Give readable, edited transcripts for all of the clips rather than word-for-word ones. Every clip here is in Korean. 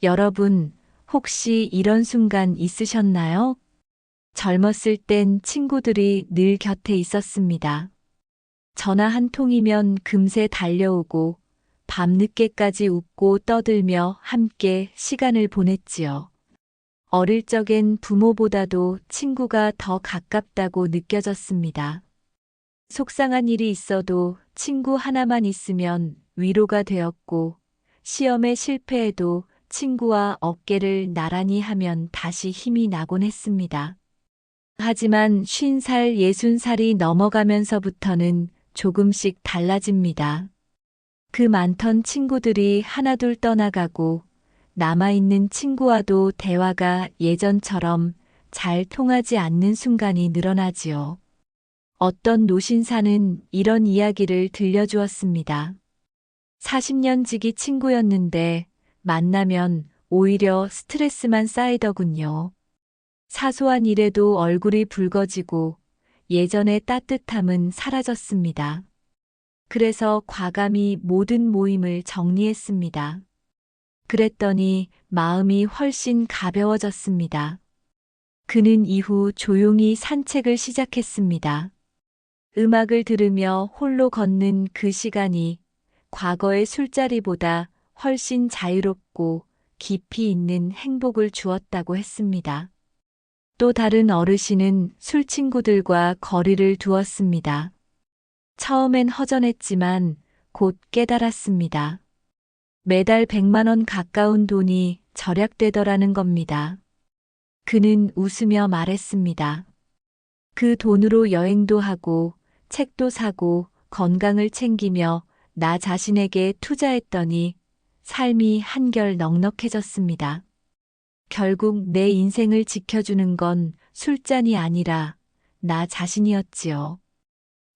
여러분, 혹시 이런 순간 있으셨나요? 젊었을 땐 친구들이 늘 곁에 있었습니다. 전화 한 통이면 금세 달려오고 밤늦게까지 웃고 떠들며 함께 시간을 보냈지요. 어릴 적엔 부모보다도 친구가 더 가깝다고 느껴졌습니다. 속상한 일이 있어도 친구 하나만 있으면 위로가 되었고, 시험에 실패해도 친구와 어깨를 나란히 하면 다시 힘이 나곤 했습니다. 하지만 50살, 60살이 넘어가면서부터는 조금씩 달라집니다. 그 많던 친구들이 하나둘 떠나가고 남아있는 친구와도 대화가 예전처럼 잘 통하지 않는 순간이 늘어나지요. 어떤 노신사는 이런 이야기를 들려주었습니다. 40년 지기 친구였는데 만나면 오히려 스트레스만 쌓이더군요. 사소한 일에도 얼굴이 붉어지고 예전의 따뜻함은 사라졌습니다. 그래서 과감히 모든 모임을 정리했습니다. 그랬더니 마음이 훨씬 가벼워졌습니다. 그는 이후 조용히 산책을 시작했습니다. 음악을 들으며 홀로 걷는 그 시간이 과거의 술자리보다 훨씬 자유롭고 깊이 있는 행복을 주었다고 했습니다. 또 다른 어르신은 술 친구들과 거리를 두었습니다. 처음엔 허전했지만 곧 깨달았습니다. 매달 100만 원 가까운 돈이 절약되더라는 겁니다. 그는 웃으며 말했습니다. 그 돈으로 여행도 하고 책도 사고 건강을 챙기며 나 자신에게 투자했더니 삶이 한결 넉넉해졌습니다. 결국 내 인생을 지켜주는 건 술잔이 아니라 나 자신이었지요.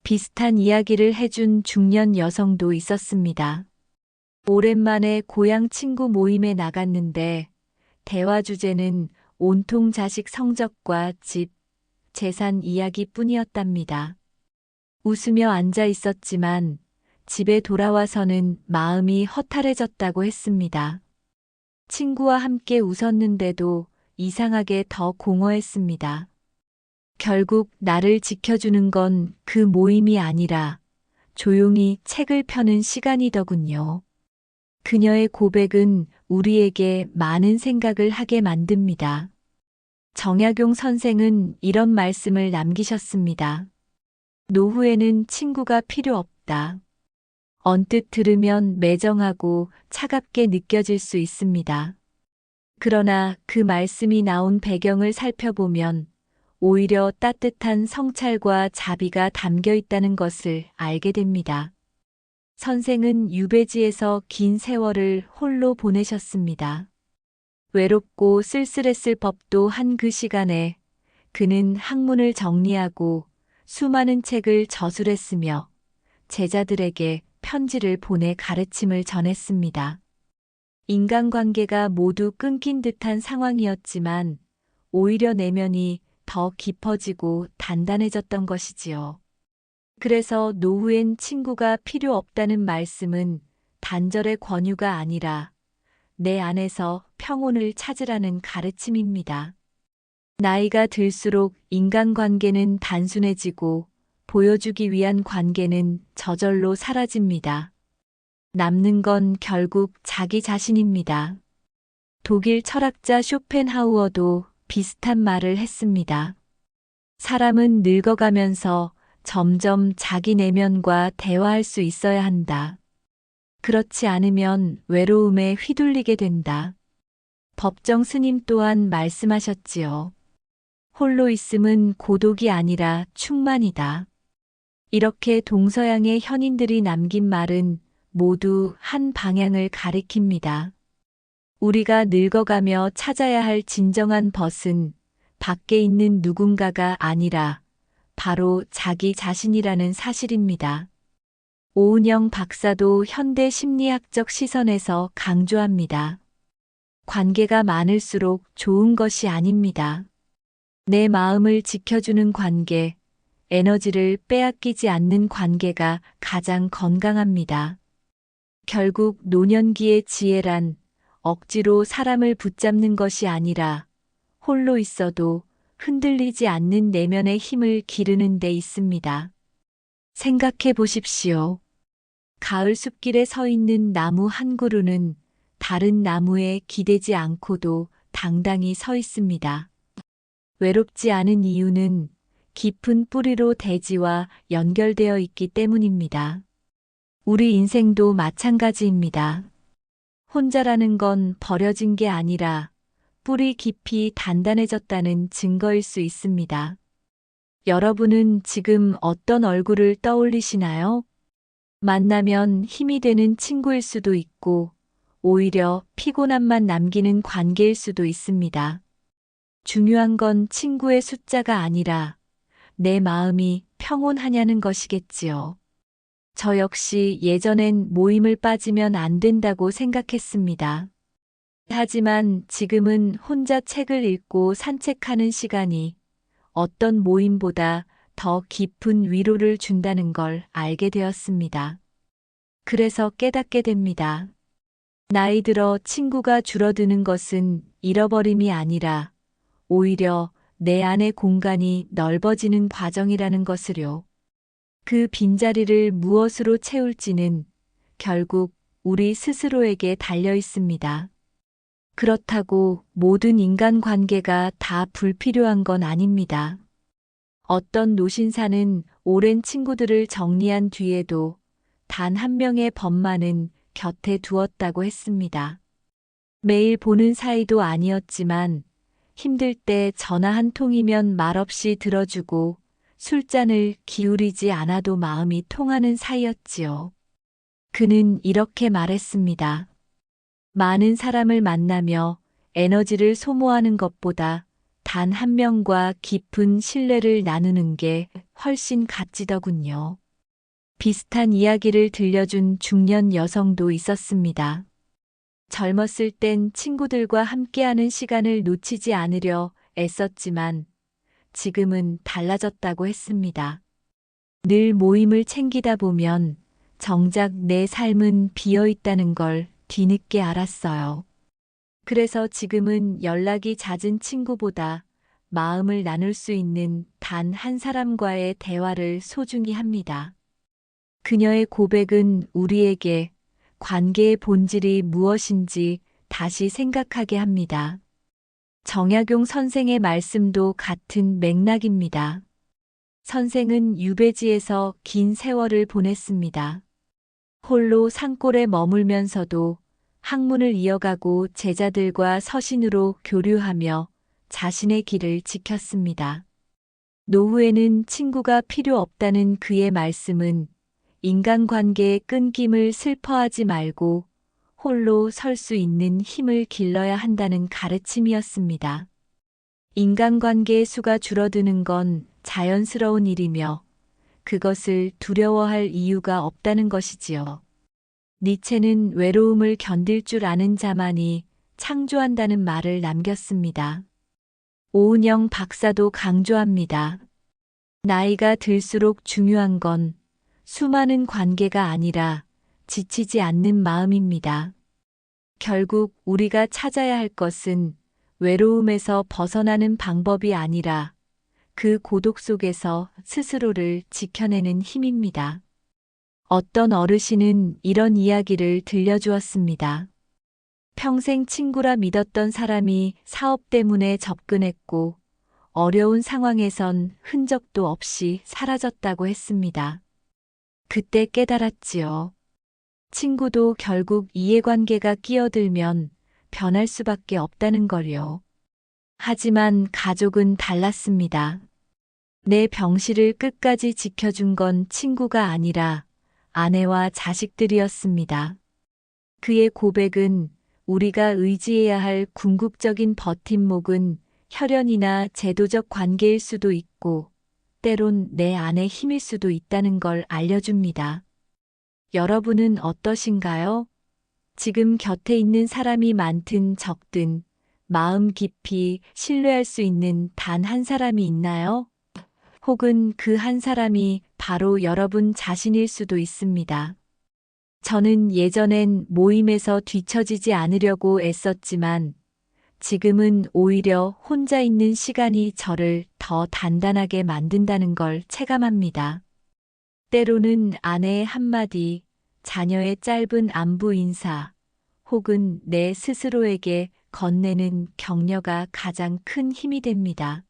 비슷한 이야기를 해준 중년 여성도 있었습니다. 오랜만에 고향 친구 모임에 나갔는데 대화 주제는 온통 자식 성적과 집, 재산 이야기뿐이었답니다. 웃으며 앉아 있었지만 집에 돌아와서는 마음이 허탈해졌다고 했습니다. 친구와 함께 웃었는데도 이상하게 더 공허했습니다. 결국 나를 지켜주는 건 그 모임이 아니라 조용히 책을 펴는 시간이더군요. 그녀의 고백은 우리에게 많은 생각을 하게 만듭니다. 정약용 선생은 이런 말씀을 남기셨습니다. 노후에는 친구가 필요 없다. 언뜻 들으면 매정하고 차갑게 느껴질 수 있습니다. 그러나 그 말씀이 나온 배경을 살펴보면 오히려 따뜻한 성찰과 자비가 담겨 있다는 것을 알게 됩니다. 선생은 유배지에서 긴 세월을 홀로 보내셨습니다. 외롭고 쓸쓸했을 법도 한 그 시간에 그는 학문을 정리하고 수많은 책을 저술했으며 제자들에게 편지를 보내 가르침을 전했습니다. 인간관계가 모두 끊긴 듯한 상황이었지만 오히려 내면이 더 깊어지고 단단해졌던 것이지요. 그래서 노후엔 친구가 필요 없다는 말씀은 단절의 권유가 아니라 내 안에서 평온을 찾으라는 가르침입니다. 나이가 들수록 인간관계는 단순해지고 보여주기 위한 관계는 저절로 사라집니다. 남는 건 결국 자기 자신입니다. 독일 철학자 쇼펜하우어도 비슷한 말을 했습니다. 사람은 늙어가면서 점점 자기 내면과 대화할 수 있어야 한다. 그렇지 않으면 외로움에 휘둘리게 된다. 법정 스님 또한 말씀하셨지요. 홀로 있음은 고독이 아니라 충만이다. 이렇게 동서양의 현인들이 남긴 말은 모두 한 방향을 가리킵니다. 우리가 늙어가며 찾아야 할 진정한 벗은 밖에 있는 누군가가 아니라 바로 자기 자신이라는 사실입니다. 오은영 박사도 현대 심리학적 시선에서 강조합니다. 관계가 많을수록 좋은 것이 아닙니다. 내 마음을 지켜주는 관계, 에너지를 빼앗기지 않는 관계가 가장 건강합니다. 결국 노년기의 지혜란 억지로 사람을 붙잡는 것이 아니라 홀로 있어도 흔들리지 않는 내면의 힘을 기르는 데 있습니다. 생각해 보십시오. 가을 숲길에 서 있는 나무 한 그루는 다른 나무에 기대지 않고도 당당히 서 있습니다. 외롭지 않은 이유는 깊은 뿌리로 대지와 연결되어 있기 때문입니다. 우리 인생도 마찬가지입니다. 혼자라는 건 버려진 게 아니라 뿌리 깊이 단단해졌다는 증거일 수 있습니다. 여러분은 지금 어떤 얼굴을 떠올리시나요? 만나면 힘이 되는 친구일 수도 있고, 오히려 피곤함만 남기는 관계일 수도 있습니다. 중요한 건 친구의 숫자가 아니라 내 마음이 평온하냐는 것이겠지요. 저 역시 예전엔 모임을 빠지면 안 된다고 생각했습니다. 하지만 지금은 혼자 책을 읽고 산책하는 시간이 어떤 모임보다 더 깊은 위로를 준다는 걸 알게 되었습니다. 그래서 깨닫게 됩니다. 나이 들어 친구가 줄어드는 것은 잃어버림이 아니라 오히려 내 안의 공간이 넓어지는 과정이라는 것을요. 그 빈자리를 무엇으로 채울지는 결국 우리 스스로에게 달려 있습니다. 그렇다고 모든 인간관계가 다 불필요한 건 아닙니다. 어떤 노신사는 오랜 친구들을 정리한 뒤에도 단 한 명의 법만은 곁에 두었다고 했습니다. 매일 보는 사이도 아니었지만 힘들 때 전화 한 통이면 말없이 들어주고 술잔을 기울이지 않아도 마음이 통하는 사이였지요. 그는 이렇게 말했습니다. 많은 사람을 만나며 에너지를 소모하는 것보다 단 한 명과 깊은 신뢰를 나누는 게 훨씬 값지더군요. 비슷한 이야기를 들려준 중년 여성도 있었습니다. 젊었을 땐 친구들과 함께하는 시간을 놓치지 않으려 애썼지만 지금은 달라졌다고 했습니다. 늘 모임을 챙기다 보면 정작 내 삶은 비어 있다는 걸 뒤늦게 알았어요. 그래서 지금은 연락이 잦은 친구보다 마음을 나눌 수 있는 단 한 사람과의 대화를 소중히 합니다. 그녀의 고백은 우리에게 관계의 본질이 무엇인지 다시 생각하게 합니다. 정약용 선생의 말씀도 같은 맥락입니다. 선생은 유배지에서 긴 세월을 보냈습니다. 홀로 산골에 머물면서도 학문을 이어가고 제자들과 서신으로 교류하며 자신의 길을 지켰습니다. 노후에는 친구가 필요 없다는 그의 말씀은 인간관계의 끊김을 슬퍼하지 말고 홀로 설 수 있는 힘을 길러야 한다는 가르침이었습니다. 인간관계의 수가 줄어드는 건 자연스러운 일이며 그것을 두려워할 이유가 없다는 것이지요. 니체는 외로움을 견딜 줄 아는 자만이 창조한다는 말을 남겼습니다. 오은영 박사도 강조합니다. 나이가 들수록 중요한 건 수많은 관계가 아니라 지치지 않는 마음입니다. 결국 우리가 찾아야 할 것은 외로움에서 벗어나는 방법이 아니라 그 고독 속에서 스스로를 지켜내는 힘입니다. 어떤 어르신은 이런 이야기를 들려주었습니다. 평생 친구라 믿었던 사람이 사업 때문에 접근했고 어려운 상황에선 흔적도 없이 사라졌다고 했습니다. 그때 깨달았지요. 친구도 결국 이해관계가 끼어들면 변할 수밖에 없다는 걸요. 하지만 가족은 달랐습니다. 내 병실을 끝까지 지켜준 건 친구가 아니라 아내와 자식들이었습니다. 그의 고백은 우리가 의지해야 할 궁극적인 버팀목은 혈연이나 제도적 관계일 수도 있고 때론 내 안의 힘일 수도 있다는 걸 알려줍니다. 여러분은 어떠신가요? 지금 곁에 있는 사람이 많든 적든 마음 깊이 신뢰할 수 있는 단 한 사람이 있나요? 혹은 그 한 사람이 바로 여러분 자신일 수도 있습니다. 저는 예전엔 모임에서 뒤처지지 않으려고 애썼지만 지금은 오히려 혼자 있는 시간이 저를 더 단단하게 만든다는 걸 체감합니다. 때로는 아내의 한마디, 자녀의 짧은 안부 인사, 혹은 내 스스로에게 건네는 격려가 가장 큰 힘이 됩니다.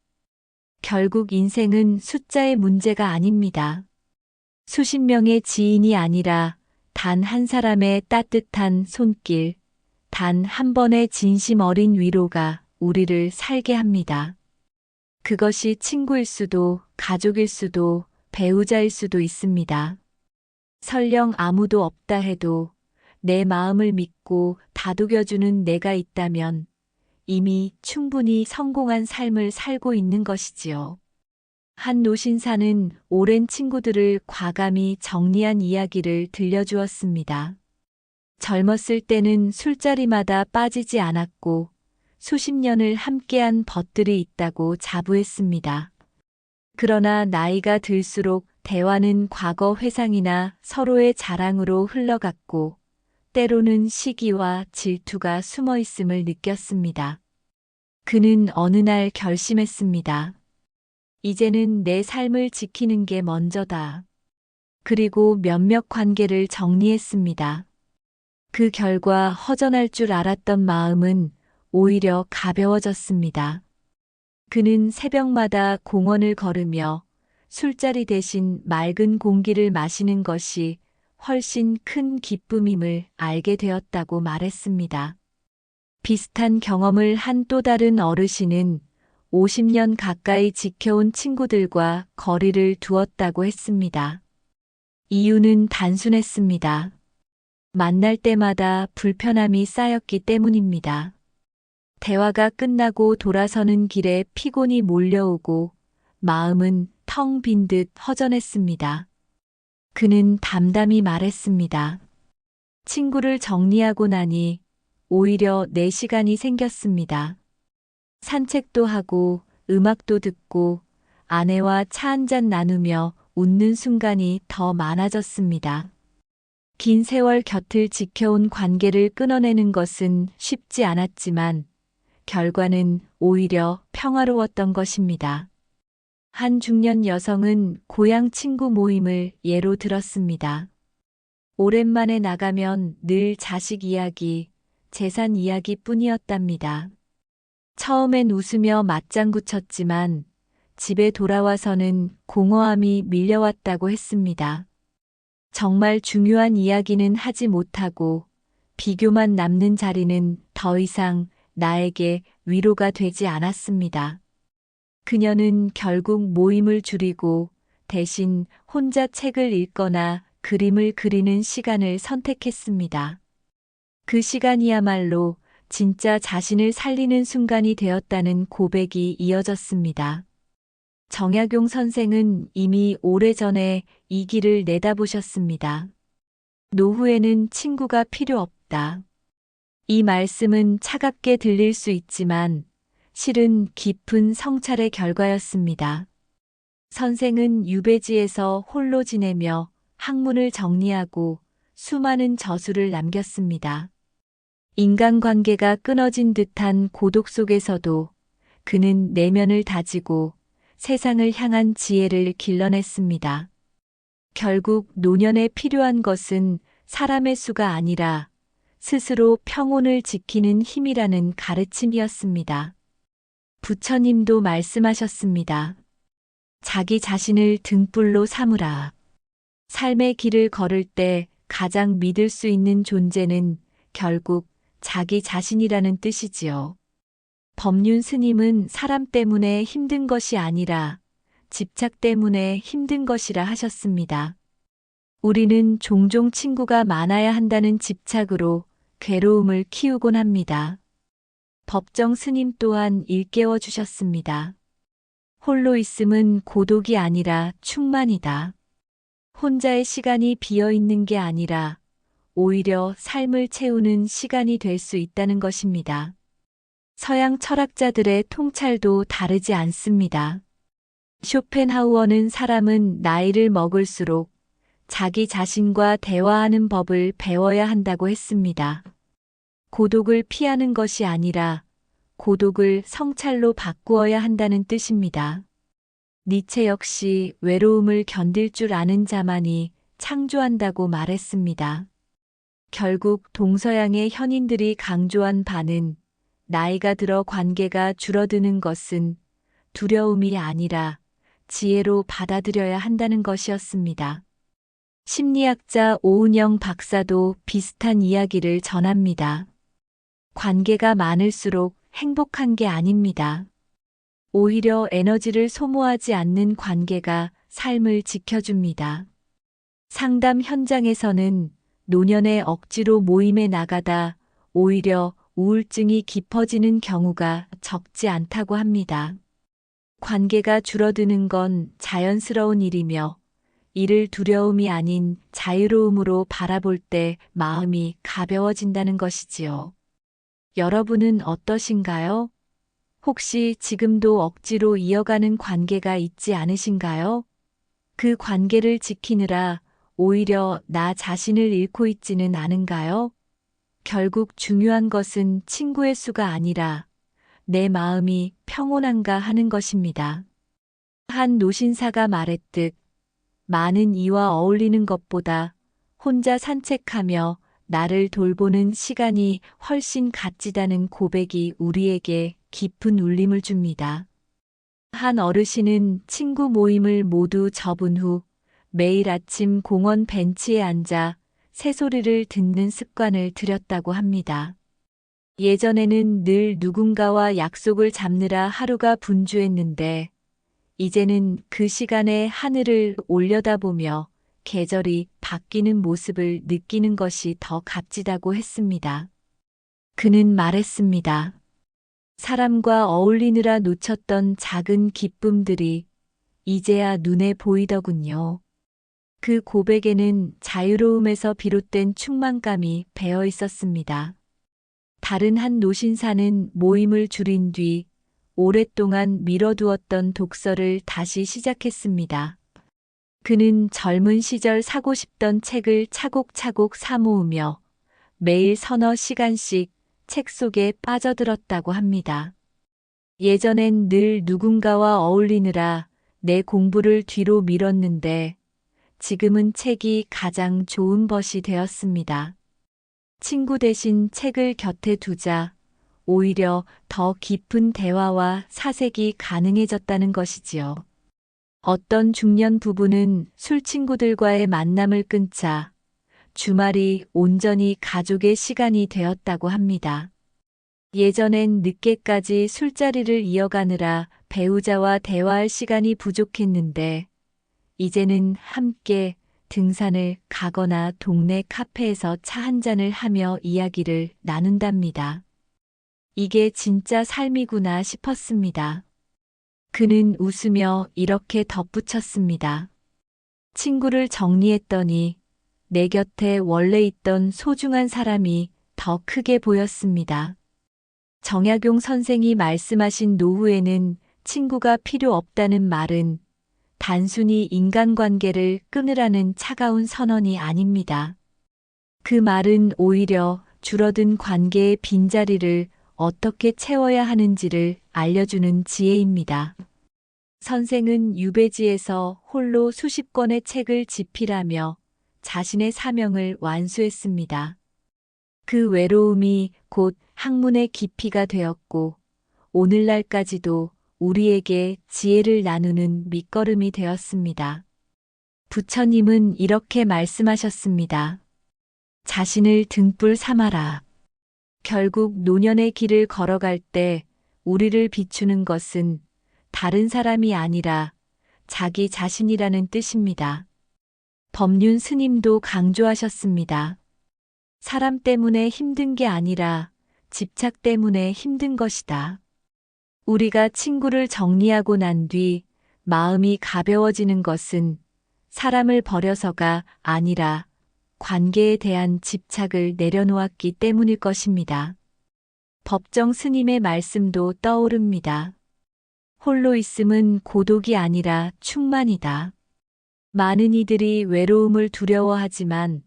결국 인생은 숫자의 문제가 아닙니다. 수십 명의 지인이 아니라 단 한 사람의 따뜻한 손길, 단 한 번의 진심 어린 위로가 우리를 살게 합니다. 그것이 친구일 수도, 가족일 수도, 배우자일 수도 있습니다. 설령 아무도 없다 해도 내 마음을 믿고 다독여주는 내가 있다면 이미 충분히 성공한 삶을 살고 있는 것이지요. 한 노신사는 오랜 친구들을 과감히 정리한 이야기를 들려주었습니다. 젊었을 때는 술자리마다 빠지지 않았고 수십 년을 함께한 벗들이 있다고 자부했습니다. 그러나 나이가 들수록 대화는 과거 회상이나 서로의 자랑으로 흘러갔고 때로는 시기와 질투가 숨어 있음을 느꼈습니다. 그는 어느 날 결심했습니다. 이제는 내 삶을 지키는 게 먼저다. 그리고 몇몇 관계를 정리했습니다. 그 결과 허전할 줄 알았던 마음은 오히려 가벼워졌습니다. 그는 새벽마다 공원을 걸으며 술자리 대신 맑은 공기를 마시는 것이 훨씬 큰 기쁨임을 알게 되었다고 말했습니다. 비슷한 경험을 한 또 다른 어르신은 50년 가까이 지켜온 친구들과 거리를 두었다고 했습니다. 이유는 단순했습니다. 만날 때마다 불편함이 쌓였기 때문입니다. 대화가 끝나고 돌아서는 길에 피곤이 몰려오고 마음은 텅 빈 듯 허전했습니다. 그는 담담히 말했습니다. 친구를 정리하고 나니 오히려 내 시간이 생겼습니다. 산책도 하고 음악도 듣고 아내와 차 한잔 나누며 웃는 순간이 더 많아졌습니다. 긴 세월 곁을 지켜온 관계를 끊어내는 것은 쉽지 않았지만 결과는 오히려 평화로웠던 것입니다. 한 중년 여성은 고향 친구 모임을 예로 들었습니다. 오랜만에 나가면 늘 자식 이야기, 재산 이야기뿐이었답니다. 처음엔 웃으며 맞장구 쳤지만 집에 돌아와서는 공허함이 밀려왔다고 했습니다. 정말 중요한 이야기는 하지 못하고 비교만 남는 자리는 더 이상 나에게 위로가 되지 않았습니다. 그녀는 결국 모임을 줄이고 대신 혼자 책을 읽거나 그림을 그리는 시간을 선택했습니다. 그 시간이야말로 진짜 자신을 살리는 순간이 되었다는 고백이 이어졌습니다. 정약용 선생은 이미 오래전에 이 길을 내다보셨습니다. 노후에는 친구가 필요 없다. 이 말씀은 차갑게 들릴 수 있지만 실은 깊은 성찰의 결과였습니다. 선생은 유배지에서 홀로 지내며 학문을 정리하고 수많은 저술을 남겼습니다. 인간관계가 끊어진 듯한 고독 속에서도 그는 내면을 다지고 세상을 향한 지혜를 길러냈습니다. 결국 노년에 필요한 것은 사람의 수가 아니라 스스로 평온을 지키는 힘이라는 가르침이었습니다. 부처님도 말씀하셨습니다. 자기 자신을 등불로 삼으라. 삶의 길을 걸을 때 가장 믿을 수 있는 존재는 결국 자기 자신이라는 뜻이지요. 법륜 스님은 사람 때문에 힘든 것이 아니라 집착 때문에 힘든 것이라 하셨습니다. 우리는 종종 친구가 많아야 한다는 집착으로 괴로움을 키우곤 합니다. 법정 스님 또한 일깨워 주셨습니다. 홀로 있음은 고독이 아니라 충만이다. 혼자의 시간이 비어 있는 게 아니라 오히려 삶을 채우는 시간이 될 수 있다는 것입니다. 서양 철학자들의 통찰도 다르지 않습니다. 쇼펜하우어는 사람은 나이를 먹을수록 자기 자신과 대화하는 법을 배워야 한다고 했습니다. 고독을 피하는 것이 아니라 고독을 성찰로 바꾸어야 한다는 뜻입니다. 니체 역시 외로움을 견딜 줄 아는 자만이 창조한다고 말했습니다. 결국 동서양의 현인들이 강조한 바는 나이가 들어 관계가 줄어드는 것은 두려움이 아니라 지혜로 받아들여야 한다는 것이었습니다. 심리학자 오은영 박사도 비슷한 이야기를 전합니다. 관계가 많을수록 행복한 게 아닙니다. 오히려 에너지를 소모하지 않는 관계가 삶을 지켜줍니다. 상담 현장에서는 노년에 억지로 모임에 나가다 오히려 우울증이 깊어지는 경우가 적지 않다고 합니다. 관계가 줄어드는 건 자연스러운 일이며 이를 두려움이 아닌 자유로움으로 바라볼 때 마음이 가벼워진다는 것이지요. 여러분은 어떠신가요? 혹시 지금도 억지로 이어가는 관계가 있지 않으신가요? 그 관계를 지키느라 오히려 나 자신을 잃고 있지는 않은가요? 결국 중요한 것은 친구의 수가 아니라 내 마음이 평온한가 하는 것입니다. 한 노신사가 말했듯 많은 이와 어울리는 것보다 혼자 산책하며 나를 돌보는 시간이 훨씬 값지다는 고백이 우리에게 깊은 울림을 줍니다. 한 어르신은 친구 모임을 모두 접은 후 매일 아침 공원 벤치에 앉아 새소리를 듣는 습관을 들였다고 합니다. 예전에는 늘 누군가와 약속을 잡느라 하루가 분주했는데 이제는 그 시간에 하늘을 올려다보며 계절이 바뀌는 모습을 느끼는 것이 더 값지다고 했습니다. 그는 말했습니다. 사람과 어울리느라 놓쳤던 작은 기쁨들이 이제야 눈에 보이더군요. 그 고백에는 자유로움에서 비롯된 충만감이 배어 있었습니다. 다른 한 노신사는 모임을 줄인 뒤 오랫동안 미뤄두었던 독서를 다시 시작했습니다. 그는 젊은 시절 사고 싶던 책을 차곡차곡 사모으며 매일 서너 시간씩 책 속에 빠져들었다고 합니다. 예전엔 늘 누군가와 어울리느라 내 공부를 뒤로 미뤘는데 지금은 책이 가장 좋은 벗이 되었습니다. 친구 대신 책을 곁에 두자 오히려 더 깊은 대화와 사색이 가능해졌다는 것이지요. 어떤 중년 부부는 술 친구들과의 만남을 끊자 주말이 온전히 가족의 시간이 되었다고 합니다. 예전엔 늦게까지 술자리를 이어가느라 배우자와 대화할 시간이 부족했는데 이제는 함께 등산을 가거나 동네 카페에서 차 한 잔을 하며 이야기를 나눈답니다. 이게 진짜 삶이구나 싶었습니다. 그는 웃으며 이렇게 덧붙였습니다. 친구를 정리했더니 내 곁에 원래 있던 소중한 사람이 더 크게 보였습니다. 정약용 선생이 말씀하신 노후에는 친구가 필요 없다는 말은 단순히 인간관계를 끊으라는 차가운 선언이 아닙니다. 그 말은 오히려 줄어든 관계의 빈자리를 어떻게 채워야 하는지를 알려주는 지혜입니다. 선생은 유배지에서 홀로 수십 권의 책을 집필하며 자신의 사명을 완수했습니다. 그 외로움이 곧 학문의 깊이가 되었고 오늘날까지도 우리에게 지혜를 나누는 밑거름이 되었습니다. 부처님은 이렇게 말씀하셨습니다. 자신을 등불 삼아라. 결국 노년의 길을 걸어갈 때 우리를 비추는 것은 다른 사람이 아니라 자기 자신이라는 뜻입니다. 법륜 스님도 강조하셨습니다. 사람 때문에 힘든 게 아니라 집착 때문에 힘든 것이다. 우리가 친구를 정리하고 난 뒤 마음이 가벼워지는 것은 사람을 버려서가 아니라 관계에 대한 집착을 내려놓았기 때문일 것입니다. 법정 스님의 말씀도 떠오릅니다. 홀로 있음은 고독이 아니라 충만이다. 많은 이들이 외로움을 두려워하지만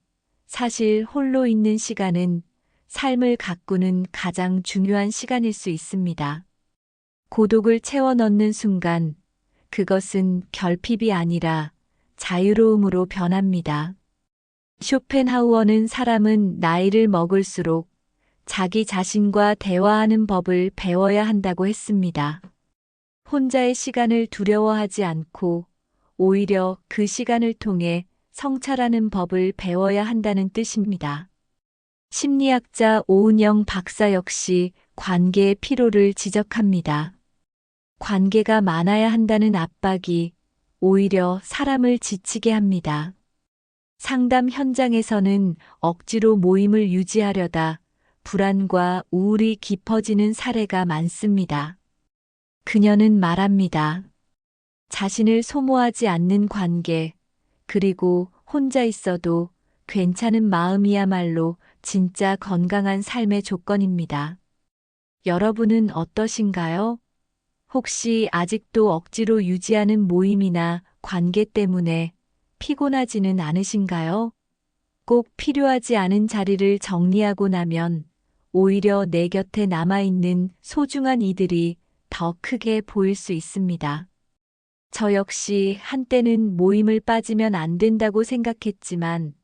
사실 홀로 있는 시간은 삶을 가꾸는 가장 중요한 시간일 수 있습니다. 고독을 채워 넣는 순간 그것은 결핍이 아니라 자유로움으로 변합니다. 쇼펜하우어는 사람은 나이를 먹을수록 자기 자신과 대화하는 법을 배워야 한다고 했습니다. 혼자의 시간을 두려워하지 않고 오히려 그 시간을 통해 성찰하는 법을 배워야 한다는 뜻입니다. 심리학자 오은영 박사 역시 관계의 피로를 지적합니다. 관계가 많아야 한다는 압박이 오히려 사람을 지치게 합니다. 상담 현장에서는 억지로 모임을 유지하려다 불안과 우울이 깊어지는 사례가 많습니다. 그녀는 말합니다. 자신을 소모하지 않는 관계, 그리고 혼자 있어도 괜찮은 마음이야말로 진짜 건강한 삶의 조건입니다. 여러분은 어떠신가요? 혹시 아직도 억지로 유지하는 모임이나 관계 때문에 피곤하지는 않으신가요? 꼭 필요하지 않은 자리를 정리하고 나면 오히려 내 곁에 남아있는 소중한 이들이 더 크게 보일 수 있습니다. 저 역시 한때는 모임을 빠지면 안 된다고 생각했지만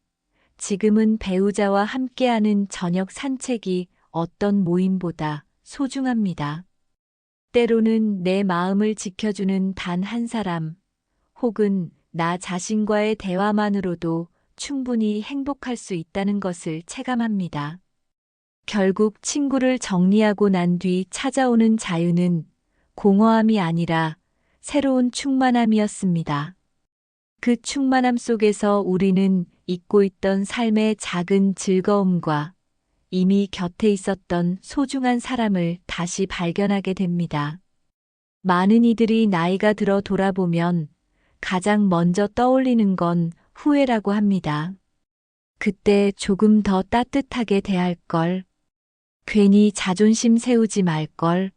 지금은 배우자와 함께하는 저녁 산책이 어떤 모임보다 소중합니다. 때로는 내 마음을 지켜주는 단 한 사람, 혹은 나 자신과의 대화만으로도 충분히 행복할 수 있다는 것을 체감합니다. 결국 친구를 정리하고 난 뒤 찾아오는 자유는 공허함이 아니라 새로운 충만함이었습니다. 그 충만함 속에서 우리는 잊고 있던 삶의 작은 즐거움과 이미 곁에 있었던 소중한 사람을 다시 발견하게 됩니다. 많은 이들이 나이가 들어 돌아보면 가장 먼저 떠올리는 건 후회라고 합니다. 그때 조금 더 따뜻하게 대할 걸, 괜히 자존심 세우지 말 걸,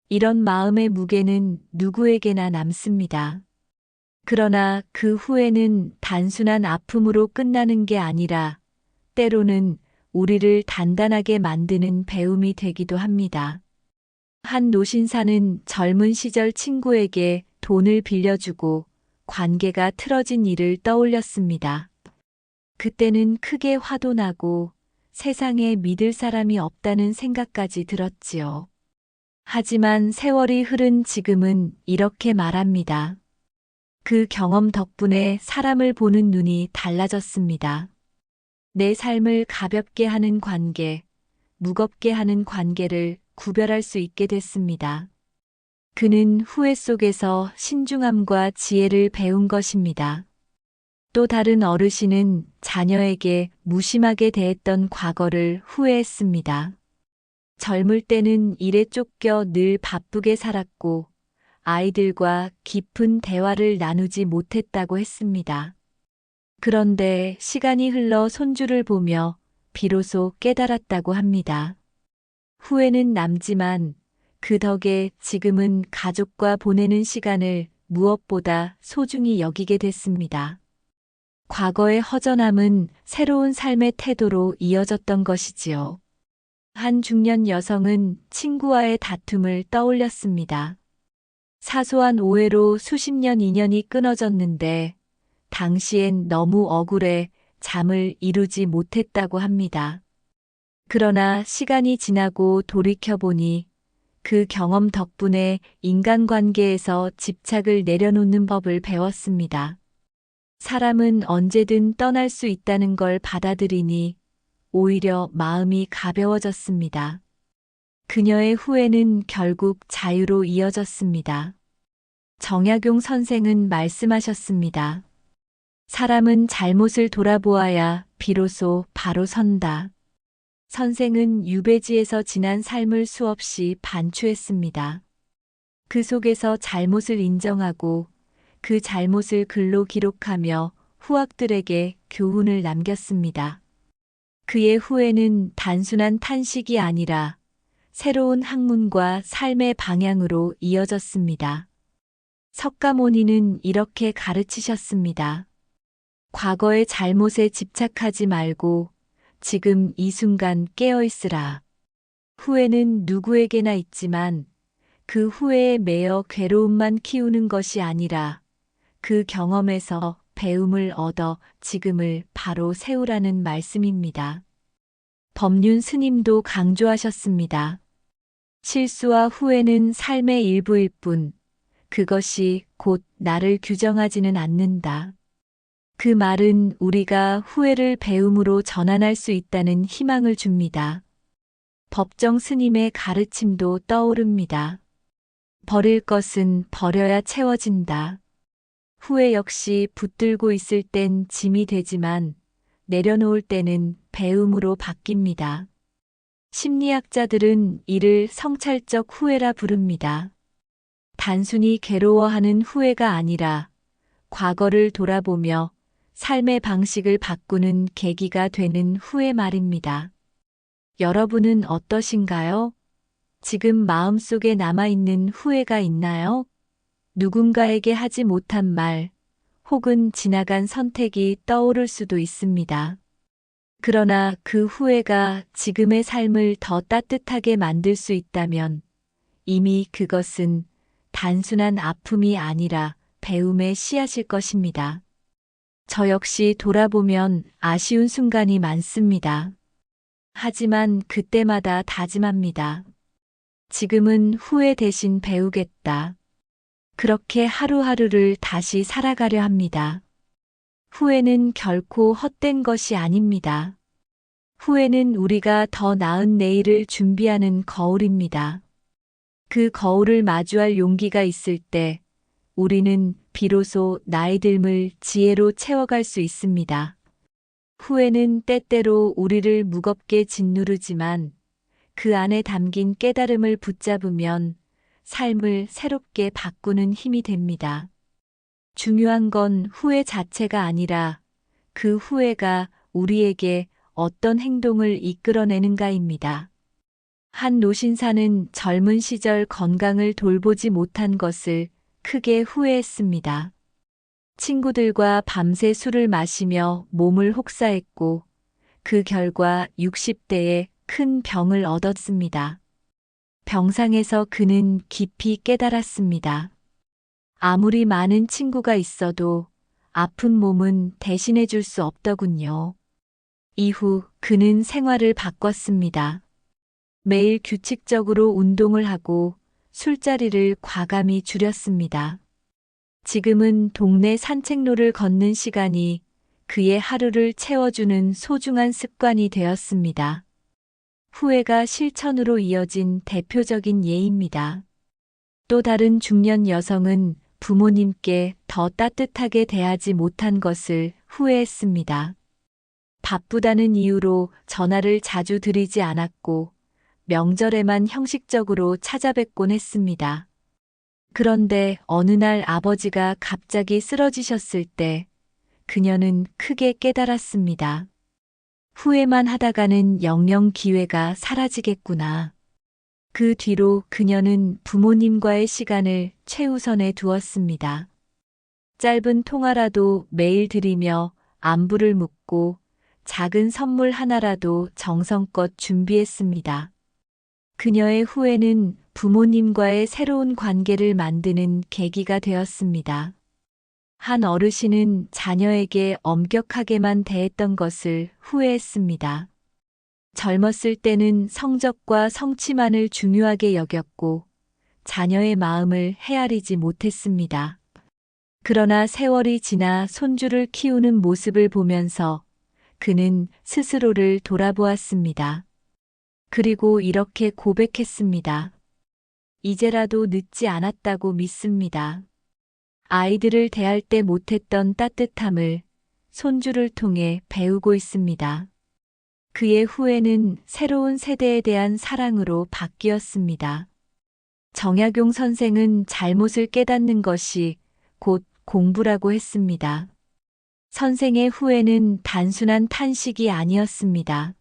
이런 마음의 무게는 누구에게나 남습니다. 그러나 그 후회는 단순한 아픔으로 끝나는 게 아니라 때로는 우리를 단단하게 만드는 배움이 되기도 합니다. 한 노신사는 젊은 시절 친구에게 돈을 빌려주고 관계가 틀어진 일을 떠올렸습니다. 그때는 크게 화도 나고 세상에 믿을 사람이 없다는 생각까지 들었지요. 하지만 세월이 흐른 지금은 이렇게 말합니다. 그 경험 덕분에 사람을 보는 눈이 달라졌습니다. 내 삶을 가볍게 하는 관계, 무겁게 하는 관계를 구별할 수 있게 됐습니다. 그는 후회 속에서 신중함과 지혜를 배운 것입니다. 또 다른 어르신은 자녀에게 무심하게 대했던 과거를 후회했습니다. 젊을 때는 일에 쫓겨 늘 바쁘게 살았고 아이들과 깊은 대화를 나누지 못했다고 했습니다. 그런데 시간이 흘러 손주를 보며 비로소 깨달았다고 합니다. 후회는 남지만 그 덕에 지금은 가족과 보내는 시간을 무엇보다 소중히 여기게 됐습니다. 과거의 허전함은 새로운 삶의 태도로 이어졌던 것이지요. 한 중년 여성은 친구와의 다툼을 떠올렸습니다. 사소한 오해로 수십 년 인연이 끊어졌는데 당시엔 너무 억울해 잠을 이루지 못했다고 합니다. 그러나 시간이 지나고 돌이켜보니 그 경험 덕분에 인간관계에서 집착을 내려놓는 법을 배웠습니다. 사람은 언제든 떠날 수 있다는 걸 받아들이니 오히려 마음이 가벼워졌습니다. 그녀의 후회는 결국 자유로 이어졌습니다. 정약용 선생은 말씀하셨습니다. 사람은 잘못을 돌아보아야 비로소 바로 선다. 선생은 유배지에서 지난 삶을 수없이 반추했습니다. 그 속에서 잘못을 인정하고 그 잘못을 글로 기록하며 후학들에게 교훈을 남겼습니다. 그의 후회는 단순한 탄식이 아니라 새로운 학문과 삶의 방향으로 이어졌습니다. 석가모니는 이렇게 가르치셨습니다. 과거의 잘못에 집착하지 말고 지금 이 순간 깨어 있으라. 후회는 누구에게나 있지만 그 후회에 매여 괴로움만 키우는 것이 아니라 그 경험에서 배움을 얻어 지금을 바로 세우라는 말씀입니다. 법륜 스님도 강조하셨습니다. 실수와 후회는 삶의 일부일 뿐 그것이 곧 나를 규정하지는 않는다. 그 말은 우리가 후회를 배움으로 전환할 수 있다는 희망을 줍니다. 법정 스님의 가르침도 떠오릅니다. 버릴 것은 버려야 채워진다. 후회 역시 붙들고 있을 땐 짐이 되지만 내려놓을 때는 배움으로 바뀝니다. 심리학자들은 이를 성찰적 후회라 부릅니다. 단순히 괴로워하는 후회가 아니라 과거를 돌아보며 삶의 방식을 바꾸는 계기가 되는 후회 말입니다. 여러분은 어떠신가요? 지금 마음속에 남아있는 후회가 있나요? 누군가에게 하지 못한 말, 혹은 지나간 선택이 떠오를 수도 있습니다. 그러나 그 후회가 지금의 삶을 더 따뜻하게 만들 수 있다면 이미 그것은 단순한 아픔이 아니라 배움의 씨앗일 것입니다. 저 역시 돌아보면 아쉬운 순간이 많습니다. 하지만 그때마다 다짐합니다. 지금은 후회 대신 배우겠다. 그렇게 하루하루를 다시 살아가려 합니다. 후회는 결코 헛된 것이 아닙니다. 후회는 우리가 더 나은 내일을 준비하는 거울입니다. 그 거울을 마주할 용기가 있을 때 우리는 비로소 나의 삶을 지혜로 채워갈 수 있습니다. 후회는 때때로 우리를 무겁게 짓누르지만 그 안에 담긴 깨달음을 붙잡으면 삶을 새롭게 바꾸는 힘이 됩니다. 중요한 건 후회 자체가 아니라 그 후회가 우리에게 어떤 행동을 이끌어내는가입니다. 한 노신사는 젊은 시절 건강을 돌보지 못한 것을 크게 후회했습니다. 친구들과 밤새 술을 마시며 몸을 혹사했고 그 결과 60대에 큰 병을 얻었습니다. 병상에서 그는 깊이 깨달았습니다. 아무리 많은 친구가 있어도 아픈 몸은 대신해 줄 수 없더군요. 이후 그는 생활을 바꿨습니다. 매일 규칙적으로 운동을 하고 술자리를 과감히 줄였습니다. 지금은 동네 산책로를 걷는 시간이 그의 하루를 채워주는 소중한 습관이 되었습니다. 후회가 실천으로 이어진 대표적인 예입니다. 또 다른 중년 여성은 부모님께 더 따뜻하게 대하지 못한 것을 후회했습니다. 바쁘다는 이유로 전화를 자주 드리지 않았고 명절에만 형식적으로 찾아뵙곤 했습니다. 그런데 어느 날 아버지가 갑자기 쓰러지셨을 때 그녀는 크게 깨달았습니다. 후회만 하다가는 영영 기회가 사라지겠구나. 그 뒤로 그녀는 부모님과의 시간을 최우선에 두었습니다. 짧은 통화라도 매일 드리며 안부를 묻고 작은 선물 하나라도 정성껏 준비했습니다. 그녀의 후회는 부모님과의 새로운 관계를 만드는 계기가 되었습니다. 한 어르신은 자녀에게 엄격하게만 대했던 것을 후회했습니다. 젊었을 때는 성적과 성취만을 중요하게 여겼고 자녀의 마음을 헤아리지 못했습니다. 그러나 세월이 지나 손주를 키우는 모습을 보면서 그는 스스로를 돌아보았습니다. 그리고 이렇게 고백했습니다. 이제라도 늦지 않았다고 믿습니다. 아이들을 대할 때 못했던 따뜻함을 손주를 통해 배우고 있습니다. 그의 후회는 새로운 세대에 대한 사랑으로 바뀌었습니다. 정약용 선생은 잘못을 깨닫는 것이 곧 공부라고 했습니다. 선생의 후회는 단순한 탄식이 아니었습니다.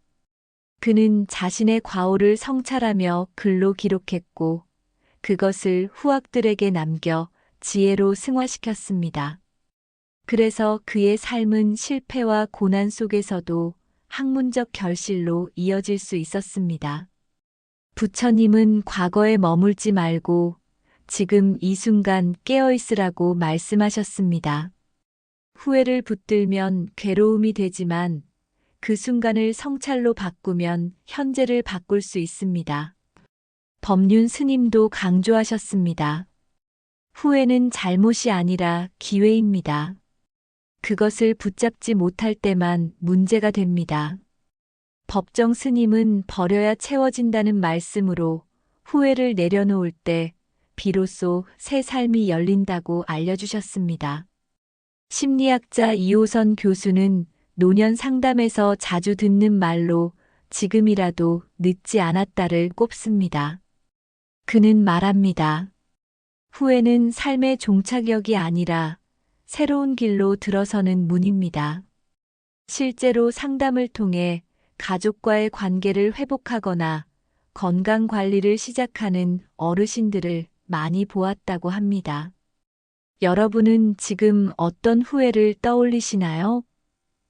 그는 자신의 과오를 성찰하며 글로 기록했고 그것을 후학들에게 남겨 지혜로 승화시켰습니다. 그래서 그의 삶은 실패와 고난 속에서도 학문적 결실로 이어질 수 있었습니다. 부처님은 과거에 머물지 말고 지금 이 순간 깨어 있으라고 말씀하셨습니다. 후회를 붙들면 괴로움이 되지만 그 순간을 성찰로 바꾸면 현재를 바꿀 수 있습니다. 법륜 스님도 강조하셨습니다. 후회는 잘못이 아니라 기회입니다. 그것을 붙잡지 못할 때만 문제가 됩니다. 법정 스님은 버려야 채워진다는 말씀으로 후회를 내려놓을 때 비로소 새 삶이 열린다고 알려주셨습니다. 심리학자 이호선 교수는 노년 상담에서 자주 듣는 말로 지금이라도 늦지 않았다를 꼽습니다. 그는 말합니다. 후회는 삶의 종착역이 아니라 새로운 길로 들어서는 문입니다. 실제로 상담을 통해 가족과의 관계를 회복하거나 건강 관리를 시작하는 어르신들을 많이 보았다고 합니다. 여러분은 지금 어떤 후회를 떠올리시나요?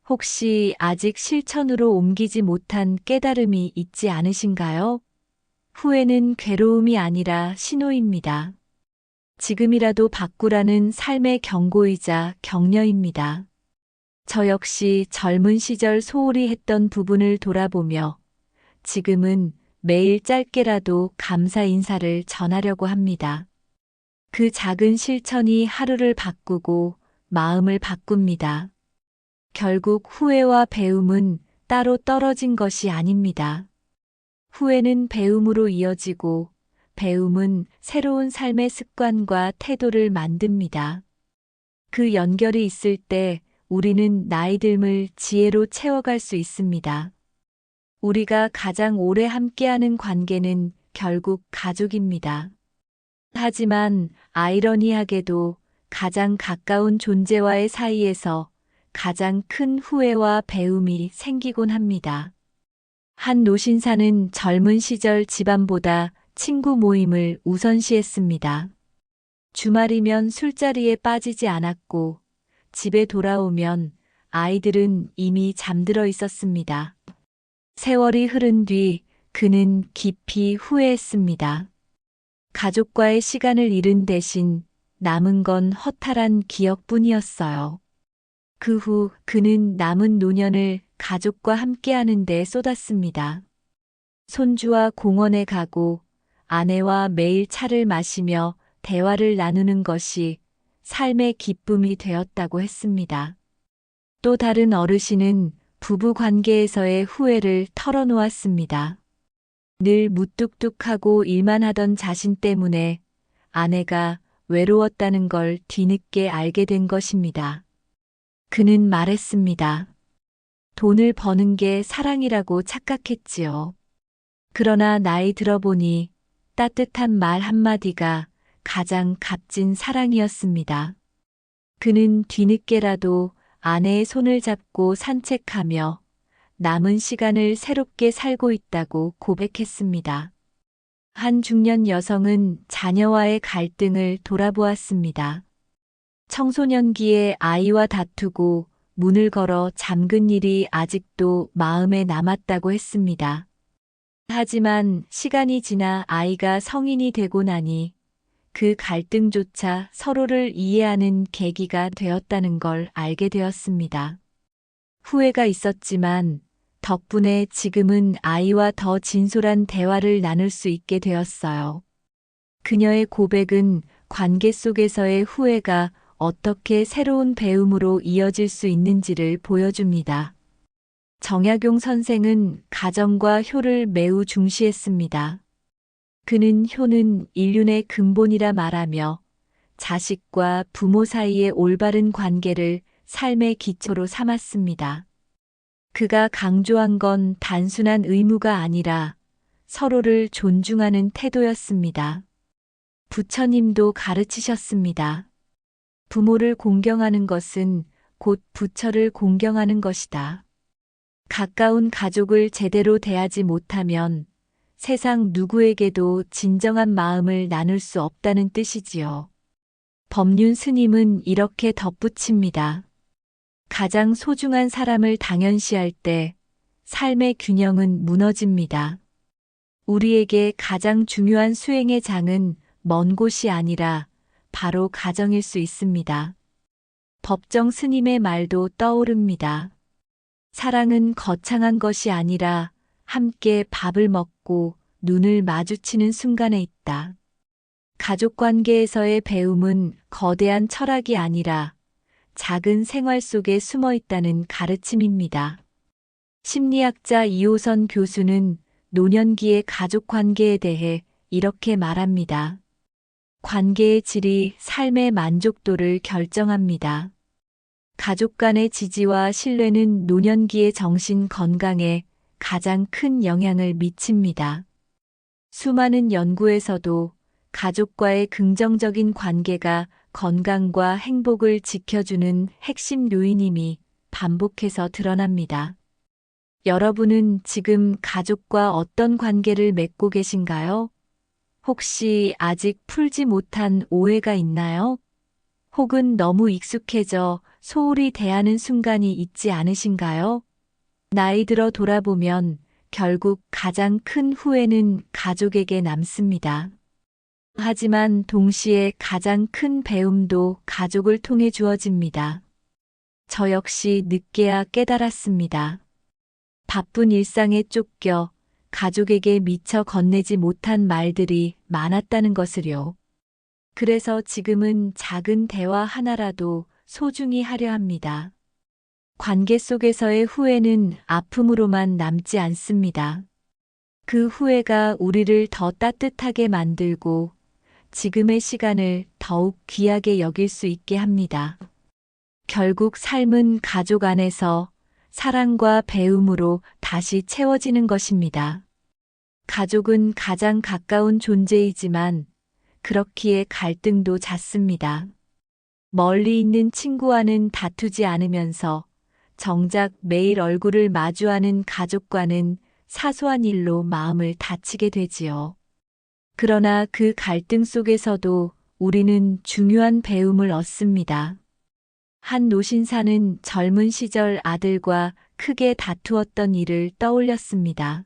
혹시 아직 실천으로 옮기지 못한 깨달음이 있지 않으신가요? 후회는 괴로움이 아니라 신호입니다. 지금이라도 바꾸라는 삶의 경고이자 격려입니다. 저 역시 젊은 시절 소홀히 했던 부분을 돌아보며 지금은 매일 짧게라도 감사 인사를 전하려고 합니다. 그 작은 실천이 하루를 바꾸고 마음을 바꿉니다. 결국 후회와 배움은 따로 떨어진 것이 아닙니다. 후회는 배움으로 이어지고 배움은 새로운 삶의 습관과 태도를 만듭니다. 그 연결이 있을 때 우리는 나이 듦을 지혜로 채워갈 수 있습니다. 우리가 가장 오래 함께하는 관계는 결국 가족입니다. 하지만 아이러니하게도 가장 가까운 존재와의 사이에서 가장 큰 후회와 배움이 생기곤 합니다. 한 노신사는 젊은 시절 집안보다 친구 모임을 우선시했습니다. 주말이면 술자리에 빠지지 않았고 집에 돌아오면 아이들은 이미 잠들어 있었습니다. 세월이 흐른 뒤 그는 깊이 후회했습니다. 가족과의 시간을 잃은 대신 남은 건 허탈한 기억뿐이었어요. 그 후 그는 남은 노년을 가족과 함께하는 데 쏟았습니다. 손주와 공원에 가고 아내와 매일 차를 마시며 대화를 나누는 것이 삶의 기쁨이 되었다고 했습니다. 또 다른 어르신은 부부 관계에서의 후회를 털어놓았습니다. 늘 무뚝뚝하고 일만 하던 자신 때문에 아내가 외로웠다는 걸 뒤늦게 알게 된 것입니다. 그는 말했습니다. 돈을 버는 게 사랑이라고 착각했지요. 그러나 나이 들어보니 따뜻한 말 한마디가 가장 값진 사랑이었습니다. 그는 뒤늦게라도 아내의 손을 잡고 산책하며 남은 시간을 새롭게 살고 있다고 고백했습니다. 한 중년 여성은 자녀와의 갈등을 돌아보았습니다. 청소년기에 아이와 다투고 문을 걸어 잠근 일이 아직도 마음에 남았다고 했습니다. 하지만 시간이 지나 아이가 성인이 되고 나니 그 갈등조차 서로를 이해하는 계기가 되었다는 걸 알게 되었습니다. 후회가 있었지만 덕분에 지금은 아이와 더 진솔한 대화를 나눌 수 있게 되었어요. 그녀의 고백은 관계 속에서의 후회가 어떻게 새로운 배움으로 이어질 수 있는지를 보여줍니다. 정약용 선생은 가정과 효를 매우 중시했습니다. 그는 효는 인륜의 근본이라 말하며 자식과 부모 사이의 올바른 관계를 삶의 기초로 삼았습니다. 그가 강조한 건 단순한 의무가 아니라 서로를 존중하는 태도였습니다. 부처님도 가르치셨습니다. 부모를 공경하는 것은 곧 부처를 공경하는 것이다. 가까운 가족을 제대로 대하지 못하면 세상 누구에게도 진정한 마음을 나눌 수 없다는 뜻이지요. 법륜 스님은 이렇게 덧붙입니다. 가장 소중한 사람을 당연시할 때 삶의 균형은 무너집니다. 우리에게 가장 중요한 수행의 장은 먼 곳이 아니라 바로 가정일 수 있습니다. 법정 스님의 말도 떠오릅니다. 사랑은 거창한 것이 아니라 함께 밥을 먹고 눈을 마주치는 순간에 있다. 가족 관계에서의 배움은 거대한 철학이 아니라 작은 생활 속에 숨어 있다는 가르침입니다. 심리학자 이호선 교수는 노년기의 가족 관계에 대해 이렇게 말합니다. 관계의 질이 삶의 만족도를 결정합니다. 가족 간의 지지와 신뢰는 노년기의 정신 건강에 가장 큰 영향을 미칩니다. 수많은 연구에서도 가족과의 긍정적인 관계가 건강과 행복을 지켜주는 핵심 요인임이 반복해서 드러납니다. 여러분은 지금 가족과 어떤 관계를 맺고 계신가요? 혹시 아직 풀지 못한 오해가 있나요? 혹은 너무 익숙해져 소홀히 대하는 순간이 있지 않으신가요? 나이 들어 돌아보면 결국 가장 큰 후회는 가족에게 남습니다. 하지만 동시에 가장 큰 배움도 가족을 통해 주어집니다. 저 역시 늦게야 깨달았습니다. 바쁜 일상에 쫓겨 가족에게 미처 건네지 못한 말들이 많았다는 것을요. 그래서 지금은 작은 대화 하나라도 소중히 하려 합니다. 관계 속에서의 후회는 아픔으로만 남지 않습니다. 그 후회가 우리를 더 따뜻하게 만들고 지금의 시간을 더욱 귀하게 여길 수 있게 합니다. 결국 삶은 가족 안에서 사랑과 배움으로 다시 채워지는 것입니다. 가족은 가장 가까운 존재이지만 그렇기에 갈등도 잦습니다. 멀리 있는 친구와는 다투지 않으면서 정작 매일 얼굴을 마주하는 가족과는 사소한 일로 마음을 다치게 되지요. 그러나 그 갈등 속에서도 우리는 중요한 배움을 얻습니다. 한 노신사는 젊은 시절 아들과 크게 다투었던 일을 떠올렸습니다.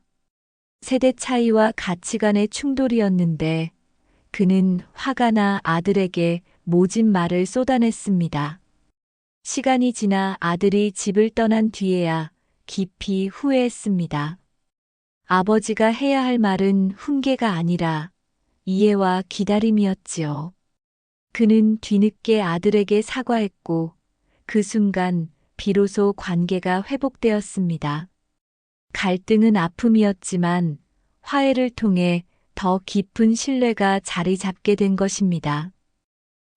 세대 차이와 가치관의 충돌이었는데 그는 화가 나 아들에게 모진 말을 쏟아냈습니다. 시간이 지나 아들이 집을 떠난 뒤에야 깊이 후회했습니다. 아버지가 해야 할 말은 훈계가 아니라 이해와 기다림이었지요. 그는 뒤늦게 아들에게 사과했고 그 순간 비로소 관계가 회복되었습니다. 갈등은 아픔이었지만 화해를 통해 더 깊은 신뢰가 자리 잡게 된 것입니다.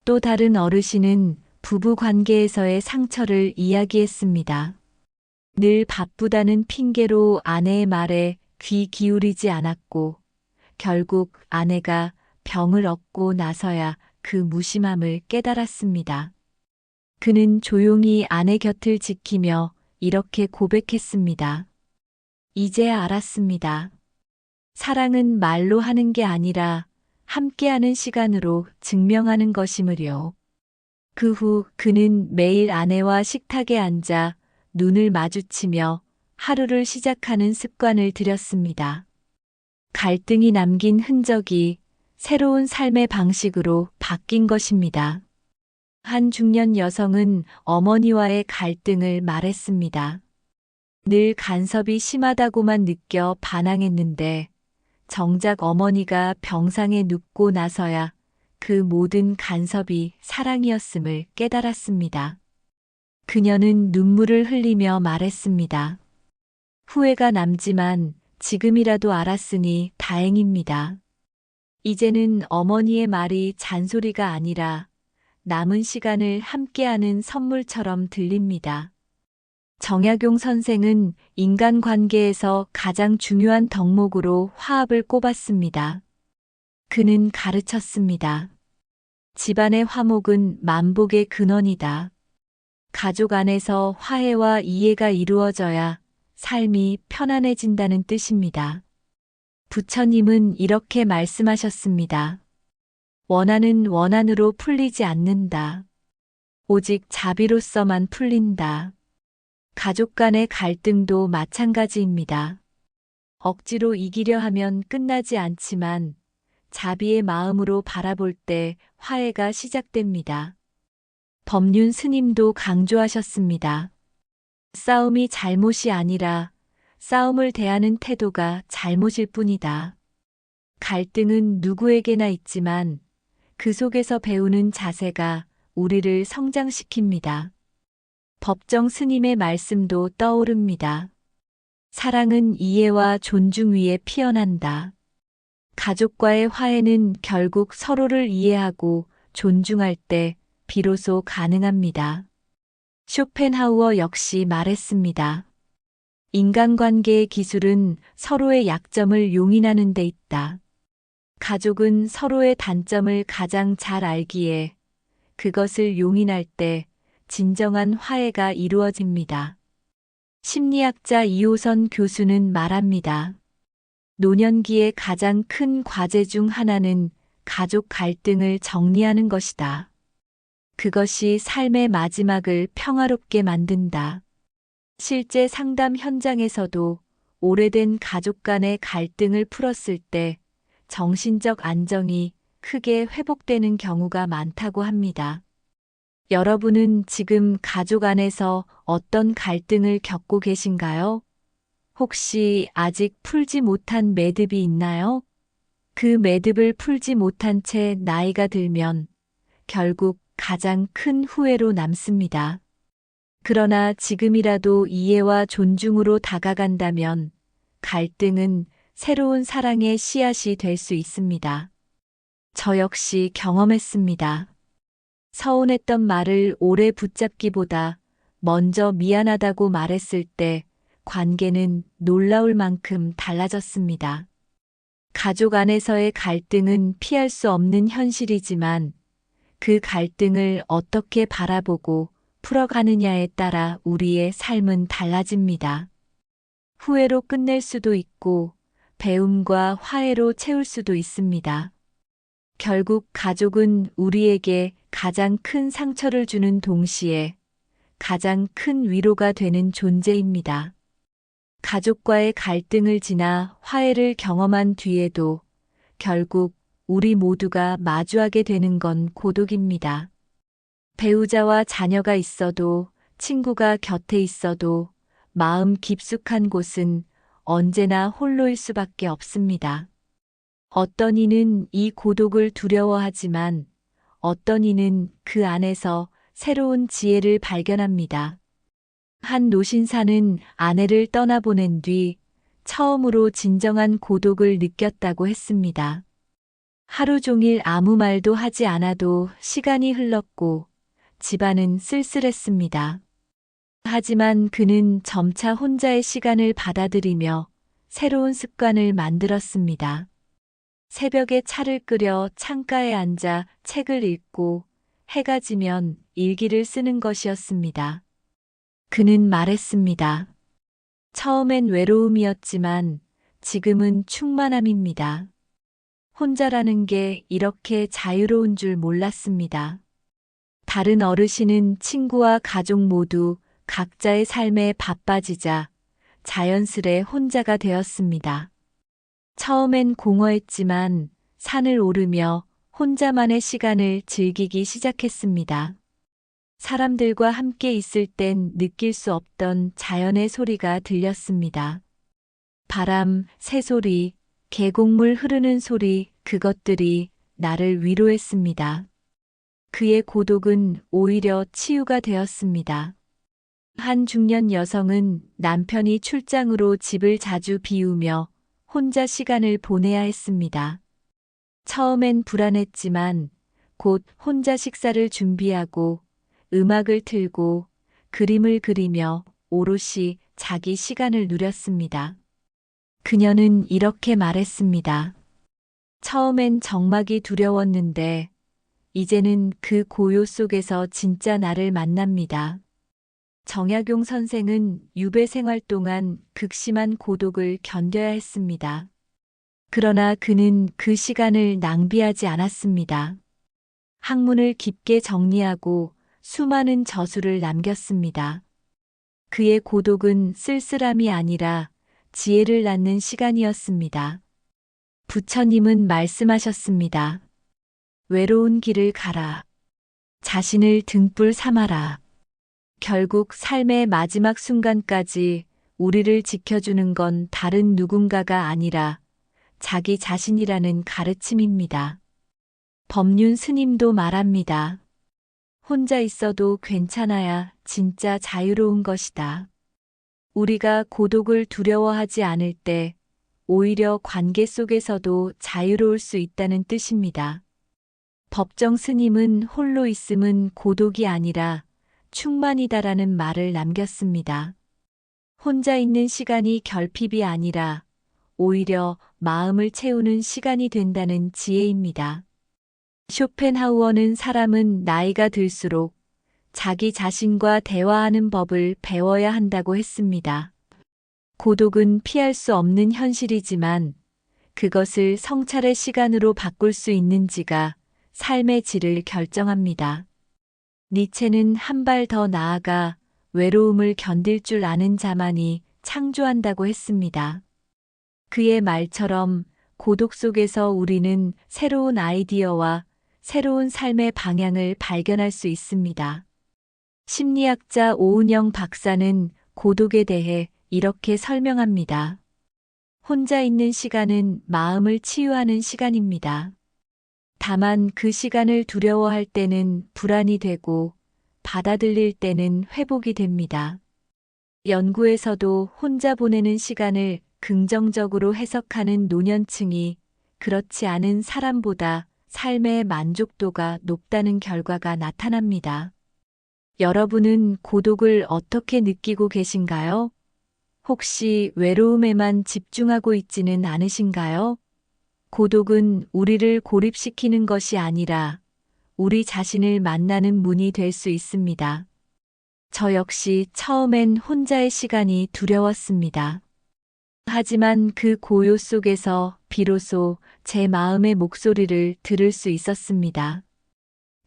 또 다른 어르신은 부부 관계에서의 상처를 이야기했습니다. 늘 바쁘다는 핑계로 아내의 말에 귀 기울이지 않았고 결국 아내가 병을 얻고 나서야 그 무심함을 깨달았습니다. 그는 조용히 아내 곁을 지키며 이렇게 고백했습니다. 이제야 알았습니다. 사랑은 말로 하는 게 아니라 함께하는 시간으로 증명하는 것이므려. 그 후 그는 매일 아내와 식탁에 앉아 눈을 마주치며 하루를 시작하는 습관을 들였습니다. 갈등이 남긴 흔적이 새로운 삶의 방식으로 바뀐 것입니다. 한 중년 여성은 어머니와의 갈등을 말했습니다. 늘 간섭이 심하다고만 느껴 반항했는데 정작 어머니가 병상에 눕고 나서야 그 모든 간섭이 사랑이었음을 깨달았습니다. 그녀는 눈물을 흘리며 말했습니다. 후회가 남지만 지금이라도 알았으니 다행입니다. 이제는 어머니의 말이 잔소리가 아니라 남은 시간을 함께하는 선물처럼 들립니다. 정약용 선생은 인간관계에서 가장 중요한 덕목으로 화합을 꼽았습니다. 그는 가르쳤습니다. 집안의 화목은 만복의 근원이다. 가족 안에서 화해와 이해가 이루어져야 삶이 편안해진다는 뜻입니다. 부처님은 이렇게 말씀하셨습니다. 원한은 원한으로 풀리지 않는다. 오직 자비로서만 풀린다. 가족 간의 갈등도 마찬가지입니다. 억지로 이기려 하면 끝나지 않지만 자비의 마음으로 바라볼 때 화해가 시작됩니다. 법륜 스님도 강조하셨습니다. 싸움이 잘못이 아니라 싸움을 대하는 태도가 잘못일 뿐이다. 갈등은 누구에게나 있지만 그 속에서 배우는 자세가 우리를 성장시킵니다. 법정 스님의 말씀도 떠오릅니다. 사랑은 이해와 존중 위에 피어난다. 가족과의 화해는 결국 서로를 이해하고 존중할 때 비로소 가능합니다. 쇼펜하우어 역시 말했습니다. 인간관계의 기술은 서로의 약점을 용인하는 데 있다. 가족은 서로의 단점을 가장 잘 알기에 그것을 용인할 때 진정한 화해가 이루어집니다. 심리학자 이호선 교수는 말합니다. 노년기의 가장 큰 과제 중 하나는 가족 갈등을 정리하는 것이다. 그것이 삶의 마지막을 평화롭게 만든다. 실제 상담 현장에서도 오래된 가족 간의 갈등을 풀었을 때 정신적 안정이 크게 회복되는 경우가 많다고 합니다. 여러분은 지금 가족 안에서 어떤 갈등을 겪고 계신가요? 혹시 아직 풀지 못한 매듭이 있나요? 그 매듭을 풀지 못한 채 나이가 들면 결국 가장 큰 후회로 남습니다. 그러나 지금이라도 이해와 존중으로 다가간다면 갈등은 새로운 사랑의 씨앗이 될 수 있습니다. 저 역시 경험했습니다. 서운했던 말을 오래 붙잡기보다 먼저 미안하다고 말했을 때 관계는 놀라울 만큼 달라졌습니다. 가족 안에서의 갈등은 피할 수 없는 현실이지만 그 갈등을 어떻게 바라보고 풀어가느냐에 따라 우리의 삶은 달라집니다. 후회로 끝낼 수도 있고 배움과 화해로 채울 수도 있습니다. 결국 가족은 우리에게 가장 큰 상처를 주는 동시에 가장 큰 위로가 되는 존재입니다. 가족과의 갈등을 지나 화해를 경험한 뒤에도 결국 우리 모두가 마주하게 되는 건 고독입니다. 배우자와 자녀가 있어도 친구가 곁에 있어도 마음 깊숙한 곳은 언제나 홀로일 수밖에 없습니다. 어떤 이는 이 고독을 두려워하지만 어떤 이는 그 안에서 새로운 지혜를 발견합니다. 한 노신사는 아내를 떠나보낸 뒤 처음으로 진정한 고독을 느꼈다고 했습니다. 하루 종일 아무 말도 하지 않아도 시간이 흘렀고 집안은 쓸쓸했습니다. 하지만 그는 점차 혼자의 시간을 받아들이며 새로운 습관을 만들었습니다. 새벽에 차를 끓여 창가에 앉아 책을 읽고 해가 지면 일기를 쓰는 것이었습니다. 그는 말했습니다. 처음엔 외로움이었지만 지금은 충만함입니다. 혼자라는 게 이렇게 자유로운 줄 몰랐습니다. 다른 어르신은 친구와 가족 모두 각자의 삶에 바빠지자 자연스레 혼자가 되었습니다. 처음엔 공허했지만 산을 오르며 혼자만의 시간을 즐기기 시작했습니다. 사람들과 함께 있을 땐 느낄 수 없던 자연의 소리가 들렸습니다. 바람, 새소리, 계곡물 흐르는 소리, 그것들이 나를 위로했습니다. 그의 고독은 오히려 치유가 되었습니다. 한 중년 여성은 남편이 출장으로 집을 자주 비우며 혼자 시간을 보내야 했습니다. 처음엔 불안했지만 곧 혼자 식사를 준비하고 음악을 틀고 그림을 그리며 오롯이 자기 시간을 누렸습니다. 그녀는 이렇게 말했습니다. 처음엔 정막이 두려웠는데 이제는 그 고요 속에서 진짜 나를 만납니다. 정약용 선생은 유배 생활 동안 극심한 고독을 견뎌야 했습니다. 그러나 그는 그 시간을 낭비하지 않았습니다. 학문을 깊게 정리하고 수많은 저술을 남겼습니다. 그의 고독은 쓸쓸함이 아니라 지혜를 낳는 시간이었습니다. 부처님은 말씀하셨습니다. 외로운 길을 가라. 자신을 등불 삼아라. 결국 삶의 마지막 순간까지 우리를 지켜주는 건 다른 누군가가 아니라 자기 자신이라는 가르침입니다. 법륜 스님도 말합니다. 혼자 있어도 괜찮아야 진짜 자유로운 것이다. 우리가 고독을 두려워하지 않을 때 오히려 관계 속에서도 자유로울 수 있다는 뜻입니다. 법정 스님은 홀로 있음은 고독이 아니라 충만이다라는 말을 남겼습니다. 혼자 있는 시간이 결핍이 아니라 오히려 마음을 채우는 시간이 된다는 지혜입니다. 쇼펜하우어는 사람은 나이가 들수록 자기 자신과 대화하는 법을 배워야 한다고 했습니다. 고독은 피할 수 없는 현실이지만 그것을 성찰의 시간으로 바꿀 수 있는지가 삶의 질을 결정합니다. 니체는 한 발 더 나아가 외로움을 견딜 줄 아는 자만이 창조한다고 했습니다. 그의 말처럼 고독 속에서 우리는 새로운 아이디어와 새로운 삶의 방향을 발견할 수 있습니다. 심리학자 오은영 박사는 고독에 대해 이렇게 설명합니다. 혼자 있는 시간은 마음을 치유하는 시간입니다. 다만 그 시간을 두려워할 때는 불안이 되고 받아들일 때는 회복이 됩니다. 연구에서도 혼자 보내는 시간을 긍정적으로 해석하는 노년층이 그렇지 않은 사람보다 삶의 만족도가 높다는 결과가 나타납니다. 여러분은 고독을 어떻게 느끼고 계신가요? 혹시 외로움에만 집중하고 있지는 않으신가요? 고독은 우리를 고립시키는 것이 아니라 우리 자신을 만나는 문이 될 수 있습니다. 저 역시 처음엔 혼자의 시간이 두려웠습니다. 하지만 그 고요 속에서 비로소 제 마음의 목소리를 들을 수 있었습니다.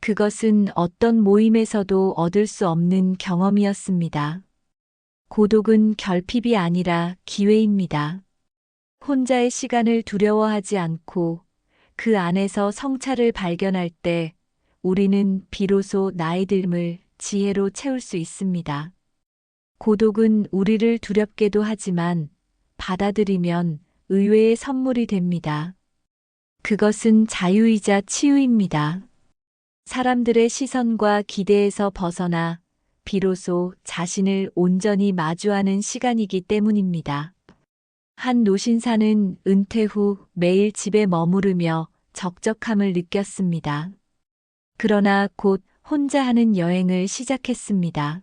그것은 어떤 모임에서도 얻을 수 없는 경험이었습니다. 고독은 결핍이 아니라 기회입니다. 혼자의 시간을 두려워하지 않고 그 안에서 성찰을 발견할 때 우리는 비로소 나의 듦을 지혜로 채울 수 있습니다. 고독은 우리를 두렵게도 하지만 받아들이면 의외의 선물이 됩니다. 그것은 자유이자 치유입니다. 사람들의 시선과 기대에서 벗어나 비로소 자신을 온전히 마주하는 시간이기 때문입니다. 한 노신사는 은퇴 후 매일 집에 머무르며 적적함을 느꼈습니다. 그러나 곧 혼자 하는 여행을 시작했습니다.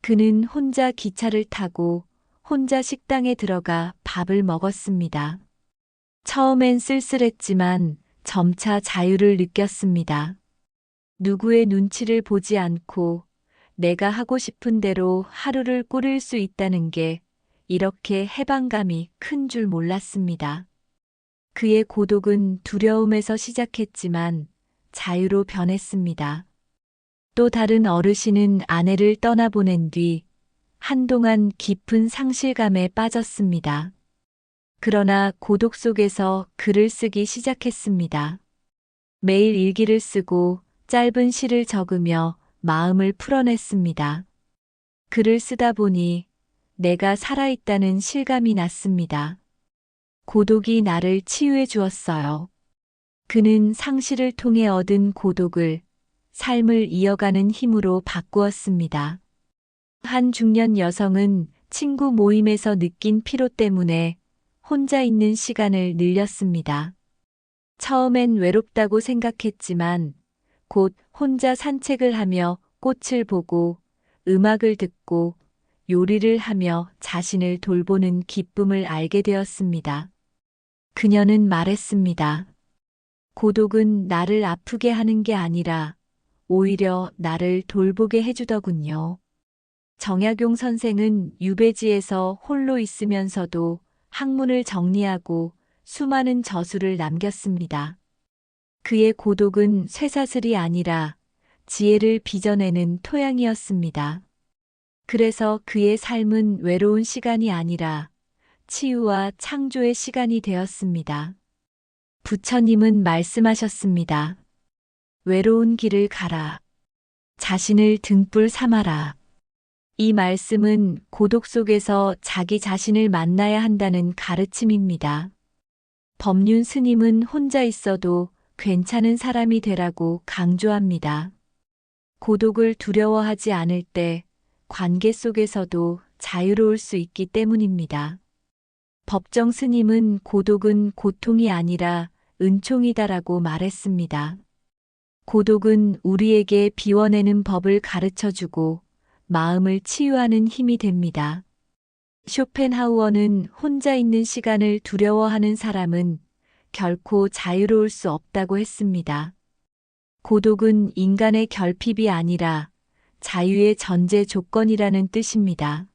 그는 혼자 기차를 타고 혼자 식당에 들어가 밥을 먹었습니다. 처음엔 쓸쓸했지만 점차 자유를 느꼈습니다. 누구의 눈치를 보지 않고 내가 하고 싶은 대로 하루를 꾸릴 수 있다는 게 이렇게 해방감이 큰 줄 몰랐습니다. 그의 고독은 두려움에서 시작했지만 자유로 변했습니다. 또 다른 어르신은 아내를 떠나보낸 뒤 한동안 깊은 상실감에 빠졌습니다. 그러나 고독 속에서 글을 쓰기 시작했습니다. 매일 일기를 쓰고 짧은 시를 적으며 마음을 풀어냈습니다. 글을 쓰다 보니 내가 살아있다는 실감이 났습니다. 고독이 나를 치유해 주었어요. 그는 상실을 통해 얻은 고독을 삶을 이어가는 힘으로 바꾸었습니다. 한 중년 여성은 친구 모임에서 느낀 피로 때문에 혼자 있는 시간을 늘렸습니다. 처음엔 외롭다고 생각했지만 곧 혼자 산책을 하며 꽃을 보고 음악을 듣고 요리를 하며 자신을 돌보는 기쁨을 알게 되었습니다. 그녀는 말했습니다. 고독은 나를 아프게 하는 게 아니라 오히려 나를 돌보게 해주더군요. 정약용 선생은 유배지에서 홀로 있으면서도 학문을 정리하고 수많은 저술을 남겼습니다. 그의 고독은 쇠사슬이 아니라 지혜를 빚어내는 토양이었습니다. 그래서 그의 삶은 외로운 시간이 아니라 치유와 창조의 시간이 되었습니다. 부처님은 말씀하셨습니다. 외로운 길을 가라. 자신을 등불 삼아라. 이 말씀은 고독 속에서 자기 자신을 만나야 한다는 가르침입니다. 법륜 스님은 혼자 있어도 괜찮은 사람이 되라고 강조합니다. 고독을 두려워하지 않을 때 관계 속에서도 자유로울 수 있기 때문입니다. 법정 스님은 고독은 고통이 아니라 은총이다라고 말했습니다. 고독은 우리에게 비워내는 법을 가르쳐주고 마음을 치유하는 힘이 됩니다. 쇼펜하우어는 혼자 있는 시간을 두려워하는 사람은 결코 자유로울 수 없다고 했습니다. 고독은 인간의 결핍이 아니라 자유의 전제 조건이라는 뜻입니다.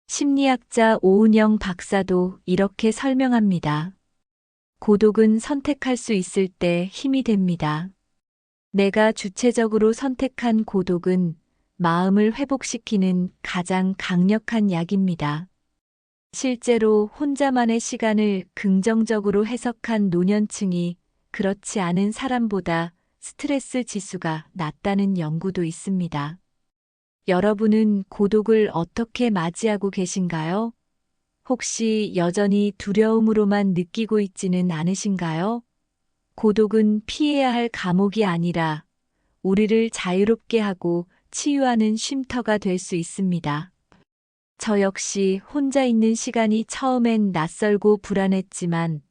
심리학자 오은영 박사도 이렇게 설명합니다. 고독은 선택할 수 있을 때 힘이 됩니다. 내가 주체적으로 선택한 고독은 마음을 회복시키는 가장 강력한 약입니다. 실제로 혼자만의 시간을 긍정적으로 해석한 노년층이 그렇지 않은 사람보다 스트레스 지수가 낮다는 연구도 있습니다. 여러분은 고독을 어떻게 맞이하고 계신가요? 혹시 여전히 두려움으로만 느끼고 있지는 않으신가요? 고독은 피해야 할 감옥이 아니라 우리를 자유롭게 하고 치유하는 쉼터가 될 수 있습니다. 저 역시 혼자 있는 시간이 처음엔 낯설고 불안했지만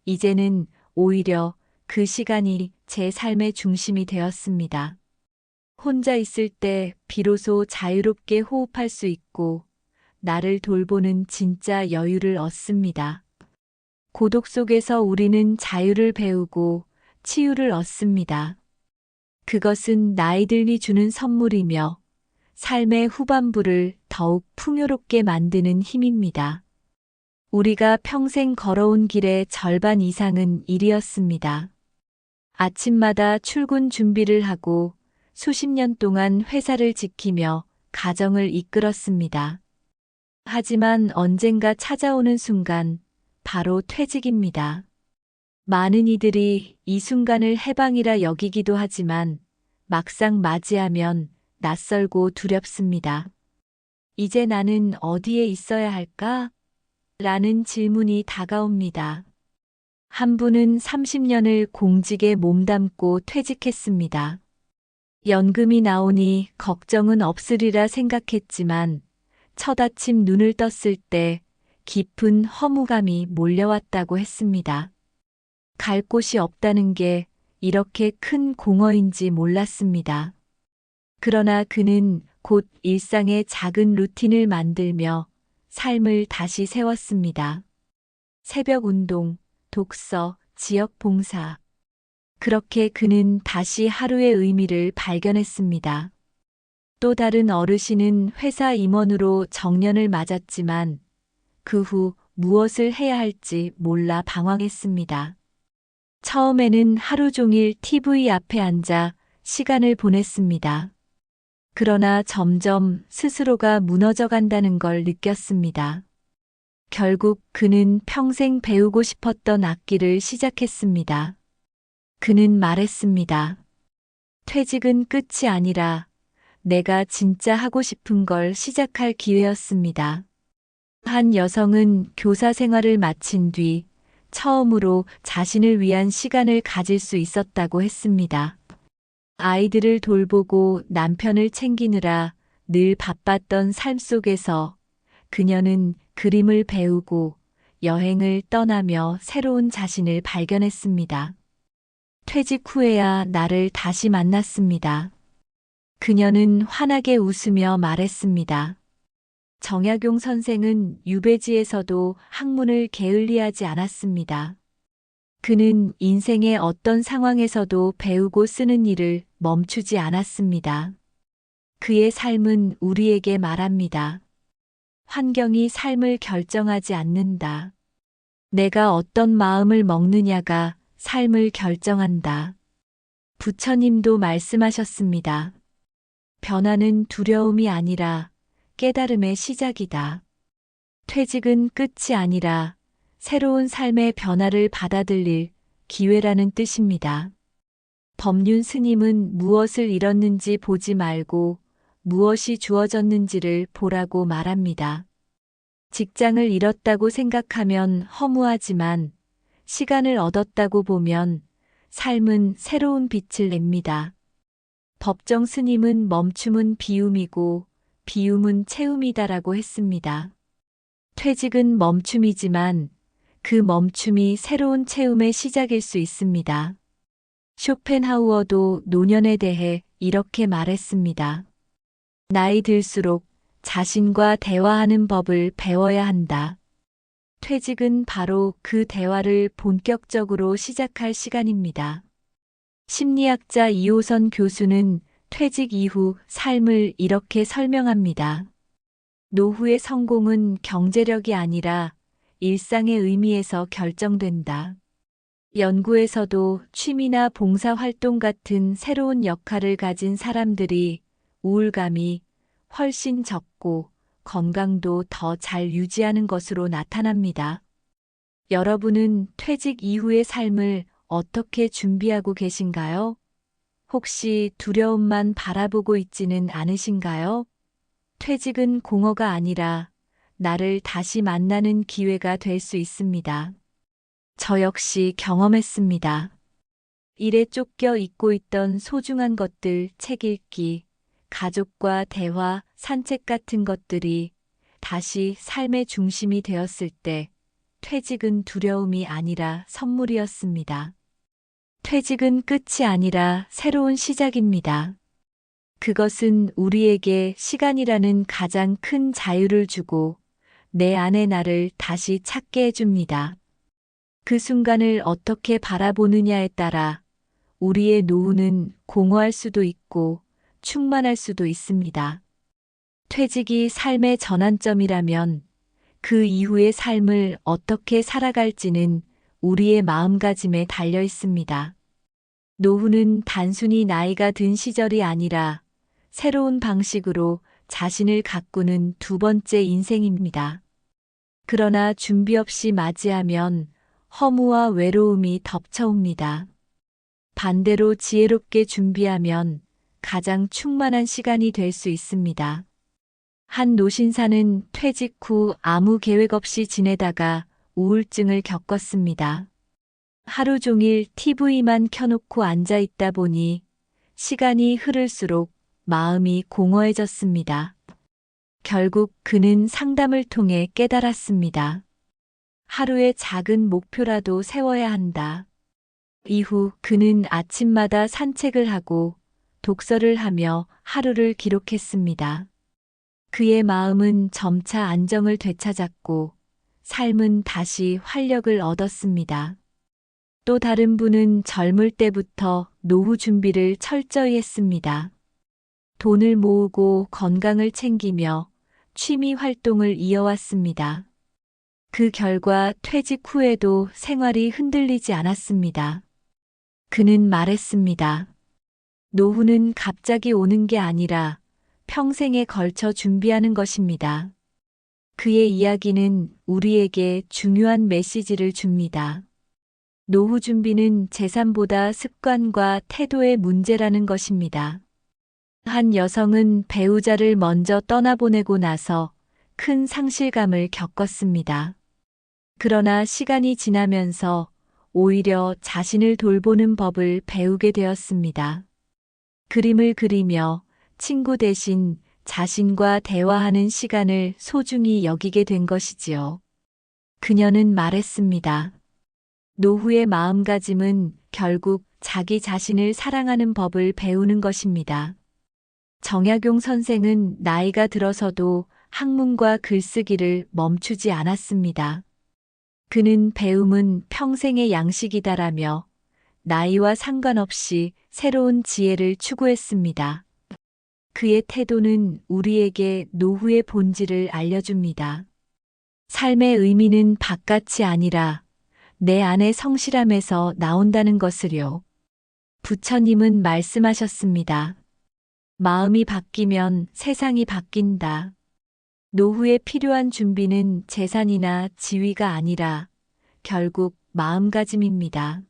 이제는 오히려 그 시간이 제 삶의 중심이 되었습니다. 혼자 있을 때 비로소 자유롭게 호흡할 수 있고 나를 돌보는 진짜 여유를 얻습니다. 고독 속에서 우리는 자유를 배우고 치유를 얻습니다. 그것은 나이들이 주는 선물이며 삶의 후반부를 더욱 풍요롭게 만드는 힘입니다. 우리가 평생 걸어온 길의 절반 이상은 일이었습니다. 아침마다 출근 준비를 하고 수십 년 동안 회사를 지키며 가정을 이끌었습니다. 하지만 언젠가 찾아오는 순간 바로 퇴직입니다. 많은 이들이 이 순간을 해방이라 여기기도 하지만 막상 맞이하면 낯설고 두렵습니다. 이제 나는 어디에 있어야 할까? 라는 질문이 다가옵니다. 한 분은 30년을 공직에 몸담고 퇴직했습니다. 연금이 나오니 걱정은 없으리라 생각했지만 첫 아침 눈을 떴을 때 깊은 허무감이 몰려왔다고 했습니다. 갈 곳이 없다는 게 이렇게 큰 공허인지 몰랐습니다. 그러나 그는 곧 일상의 작은 루틴을 만들며 삶을 다시 세웠습니다. 새벽 운동, 독서, 지역 봉사. 그렇게 그는 다시 하루의 의미를 발견했습니다. 또 다른 어르신은 회사 임원으로 정년을 맞았지만 그 후 무엇을 해야 할지 몰라 방황했습니다. 처음에는 하루 종일 TV 앞에 앉아 시간을 보냈습니다. 그러나 점점 스스로가 무너져 간다는 걸 느꼈습니다. 결국 그는 평생 배우고 싶었던 악기를 시작했습니다. 그는 말했습니다. 퇴직은 끝이 아니라 내가 진짜 하고 싶은 걸 시작할 기회였습니다. 한 여성은 교사 생활을 마친 뒤 처음으로 자신을 위한 시간을 가질 수 있었다고 했습니다. 아이들을 돌보고 남편을 챙기느라 늘 바빴던 삶 속에서 그녀는 그림을 배우고 여행을 떠나며 새로운 자신을 발견했습니다. 퇴직 후에야 나를 다시 만났습니다. 그녀는 환하게 웃으며 말했습니다. 정약용 선생은 유배지에서도 학문을 게을리하지 않았습니다. 그는 인생의 어떤 상황에서도 배우고 쓰는 일을 멈추지 않았습니다. 그의 삶은 우리에게 말합니다. 환경이 삶을 결정하지 않는다. 내가 어떤 마음을 먹느냐가 삶을 결정한다. 부처님도 말씀하셨습니다. 변화는 두려움이 아니라 깨달음의 시작이다. 퇴직은 끝이 아니라 새로운 삶의 변화를 받아들일 기회라는 뜻입니다. 법륜 스님은 무엇을 잃었는지 보지 말고 무엇이 주어졌는지를 보라고 말합니다. 직장을 잃었다고 생각하면 허무하지만 시간을 얻었다고 보면 삶은 새로운 빛을 냅니다. 법정 스님은 멈춤은 비움이고 비움은 채움이다라고 했습니다. 퇴직은 멈춤이지만 그 멈춤이 새로운 채움의 시작일 수 있습니다. 쇼펜하우어도 노년에 대해 이렇게 말했습니다. 나이 들수록 자신과 대화하는 법을 배워야 한다. 퇴직은 바로 그 대화를 본격적으로 시작할 시간입니다. 심리학자 이호선 교수는 퇴직 이후 삶을 이렇게 설명합니다. 노후의 성공은 경제력이 아니라 일상의 의미에서 결정된다. 연구에서도 취미나 봉사활동 같은 새로운 역할을 가진 사람들이 우울감이 훨씬 적고 건강도 더 잘 유지하는 것으로 나타납니다. 여러분은 퇴직 이후의 삶을 어떻게 준비하고 계신가요? 혹시 두려움만 바라보고 있지는 않으신가요? 퇴직은 공허가 아니라 나를 다시 만나는 기회가 될 수 있습니다. 저 역시 경험했습니다. 일에 쫓겨 잊고 있던 소중한 것들, 책 읽기, 가족과 대화, 산책 같은 것들이 다시 삶의 중심이 되었을 때 퇴직은 두려움이 아니라 선물이었습니다. 퇴직은 끝이 아니라 새로운 시작입니다. 그것은 우리에게 시간이라는 가장 큰 자유를 주고 내 안의 나를 다시 찾게 해줍니다. 그 순간을 어떻게 바라보느냐에 따라 우리의 노후는 공허할 수도 있고 충만할 수도 있습니다. 퇴직이 삶의 전환점이라면 그 이후의 삶을 어떻게 살아갈지는 우리의 마음가짐에 달려 있습니다. 노후는 단순히 나이가 든 시절이 아니라 새로운 방식으로 자신을 가꾸는 두 번째 인생입니다. 그러나 준비 없이 맞이하면 허무와 외로움이 덮쳐옵니다. 반대로 지혜롭게 준비하면 가장 충만한 시간이 될 수 있습니다. 한 노신사는 퇴직 후 아무 계획 없이 지내다가 우울증을 겪었습니다. 하루 종일 TV만 켜놓고 앉아 있다 보니 시간이 흐를수록 마음이 공허해졌습니다. 결국 그는 상담을 통해 깨달았습니다. 하루의 작은 목표라도 세워야 한다. 이후 그는 아침마다 산책을 하고 독서를 하며 하루를 기록했습니다. 그의 마음은 점차 안정을 되찾았고 삶은 다시 활력을 얻었습니다. 또 다른 분은 젊을 때부터 노후 준비를 철저히 했습니다. 돈을 모으고 건강을 챙기며 취미 활동을 이어왔습니다. 그 결과 퇴직 후에도 생활이 흔들리지 않았습니다. 그는 말했습니다. 노후는 갑자기 오는 게 아니라 평생에 걸쳐 준비하는 것입니다. 그의 이야기는 우리에게 중요한 메시지를 줍니다. 노후 준비는 재산보다 습관과 태도의 문제라는 것입니다. 한 여성은 배우자를 먼저 떠나보내고 나서 큰 상실감을 겪었습니다. 그러나 시간이 지나면서 오히려 자신을 돌보는 법을 배우게 되었습니다. 그림을 그리며 친구 대신 자신과 대화하는 시간을 소중히 여기게 된 것이지요. 그녀는 말했습니다. 노후의 마음가짐은 결국 자기 자신을 사랑하는 법을 배우는 것입니다. 정약용 선생은 나이가 들어서도 학문과 글쓰기를 멈추지 않았습니다. 그는 배움은 평생의 양식이다라며 나이와 상관없이 새로운 지혜를 추구했습니다. 그의 태도는 우리에게 노후의 본질을 알려줍니다. 삶의 의미는 바깥이 아니라 내 안의 성실함에서 나온다는 것을요. 부처님은 말씀하셨습니다. 마음이 바뀌면 세상이 바뀐다. 노후에 필요한 준비는 재산이나 지위가 아니라 결국 마음가짐입니다.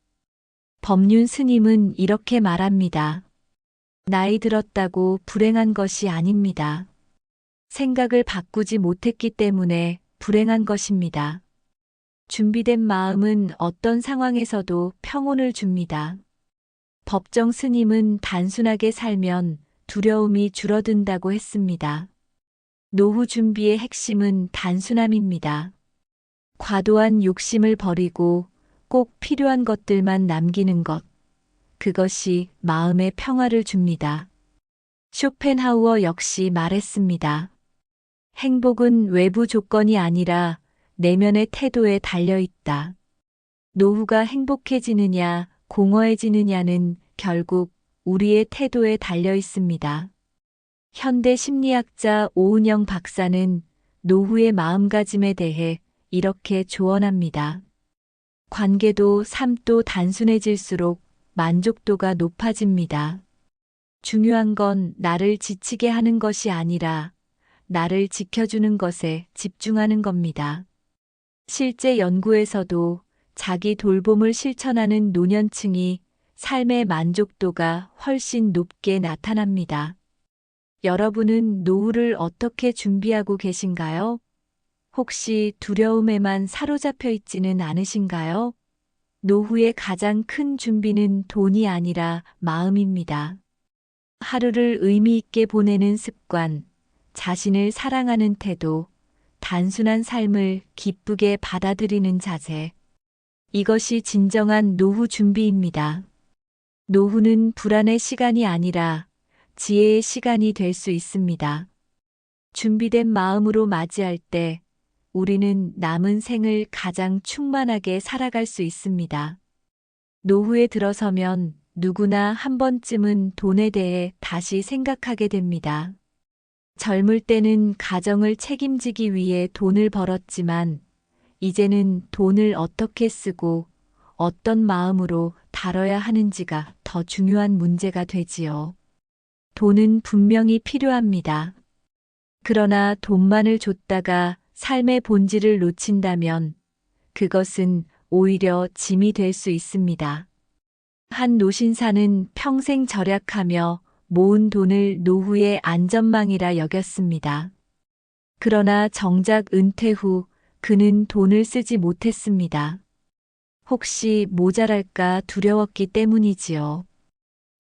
법륜 스님은 이렇게 말합니다. 나이 들었다고 불행한 것이 아닙니다. 생각을 바꾸지 못했기 때문에 불행한 것입니다. 준비된 마음은 어떤 상황에서도 평온을 줍니다. 법정 스님은 단순하게 살면 두려움이 줄어든다고 했습니다. 노후 준비의 핵심은 단순함입니다. 과도한 욕심을 버리고 꼭 필요한 것들만 남기는 것. 그것이 마음의 평화를 줍니다. 쇼펜하우어 역시 말했습니다. 행복은 외부 조건이 아니라 내면의 태도에 달려 있다. 노후가 행복해지느냐, 공허해지느냐는 결국 우리의 태도에 달려 있습니다. 현대 심리학자 오은영 박사는 노후의 마음가짐에 대해 이렇게 조언합니다. 관계도 삶도 단순해질수록 만족도가 높아집니다. 중요한 건 나를 지치게 하는 것이 아니라 나를 지켜주는 것에 집중하는 겁니다. 실제 연구에서도 자기 돌봄을 실천하는 노년층이 삶의 만족도가 훨씬 높게 나타납니다. 여러분은 노후를 어떻게 준비하고 계신가요? 혹시 두려움에만 사로잡혀 있지는 않으신가요? 노후의 가장 큰 준비는 돈이 아니라 마음입니다. 하루를 의미 있게 보내는 습관, 자신을 사랑하는 태도, 단순한 삶을 기쁘게 받아들이는 자세. 이것이 진정한 노후 준비입니다. 노후는 불안의 시간이 아니라 지혜의 시간이 될 수 있습니다. 준비된 마음으로 맞이할 때 우리는 남은 생을 가장 충만하게 살아갈 수 있습니다. 노후에 들어서면 누구나 한 번쯤은 돈에 대해 다시 생각하게 됩니다. 젊을 때는 가정을 책임지기 위해 돈을 벌었지만 이제는 돈을 어떻게 쓰고 어떤 마음으로 다뤄야 하는지가 더 중요한 문제가 되지요. 돈은 분명히 필요합니다. 그러나 돈만을 줬다가 삶의 본질을 놓친다면 그것은 오히려 짐이 될 수 있습니다. 한 노신사는 평생 절약하며 모은 돈을 노후의 안전망이라 여겼습니다. 그러나 정작 은퇴 후 그는 돈을 쓰지 못했습니다. 혹시 모자랄까 두려웠기 때문이지요.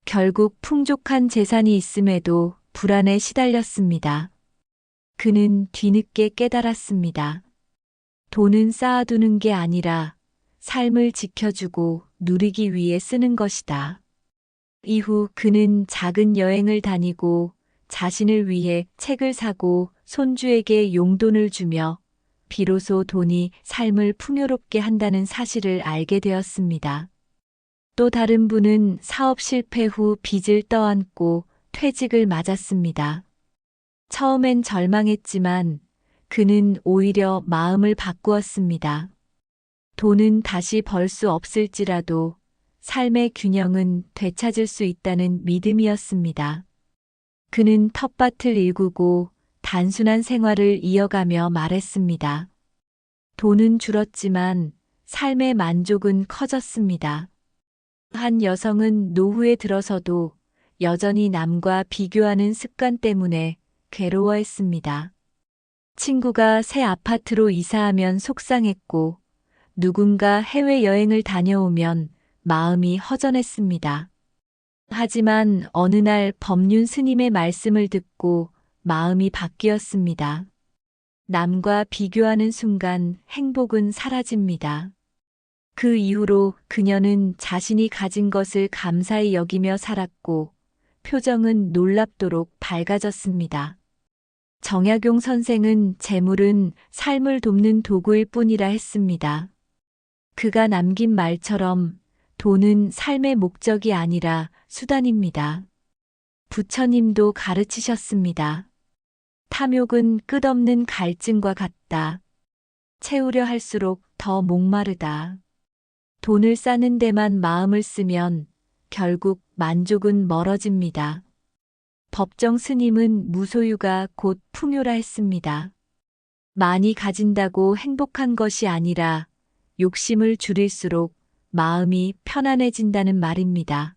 결국 풍족한 재산이 있음에도 불안에 시달렸습니다. 그는 뒤늦게 깨달았습니다. 돈은 쌓아두는 게 아니라 삶을 지켜주고 누리기 위해 쓰는 것이다. 이후 그는 작은 여행을 다니고 자신을 위해 책을 사고 손주에게 용돈을 주며 비로소 돈이 삶을 풍요롭게 한다는 사실을 알게 되었습니다. 또 다른 분은 사업 실패 후 빚을 떠안고 퇴직을 맞았습니다. 처음엔 절망했지만 그는 오히려 마음을 바꾸었습니다. 돈은 다시 벌 수 없을지라도 삶의 균형은 되찾을 수 있다는 믿음이었습니다. 그는 텃밭을 일구고 단순한 생활을 이어가며 말했습니다. 돈은 줄었지만 삶의 만족은 커졌습니다. 한 여성은 노후에 들어서도 여전히 남과 비교하는 습관 때문에 괴로워했습니다. 친구가 새 아파트로 이사하면 속상했고 누군가 해외여행을 다녀오면 마음이 허전했습니다. 하지만 어느 날 법륜 스님의 말씀을 듣고 마음이 바뀌었습니다. 남과 비교하는 순간 행복은 사라집니다. 그 이후로 그녀는 자신이 가진 것을 감사히 여기며 살았고 표정은 놀랍도록 밝아졌습니다. 정약용 선생은 재물은 삶을 돕는 도구일 뿐이라 했습니다. 그가 남긴 말처럼 돈은 삶의 목적이 아니라 수단입니다. 부처님도 가르치셨습니다. 탐욕은 끝없는 갈증과 같다. 채우려 할수록 더 목마르다. 돈을 쌓는 데만 마음을 쓰면 결국 만족은 멀어집니다. 법정 스님은 무소유가 곧 풍요라 했습니다. 많이 가진다고 행복한 것이 아니라 욕심을 줄일수록 마음이 편안해진다는 말입니다.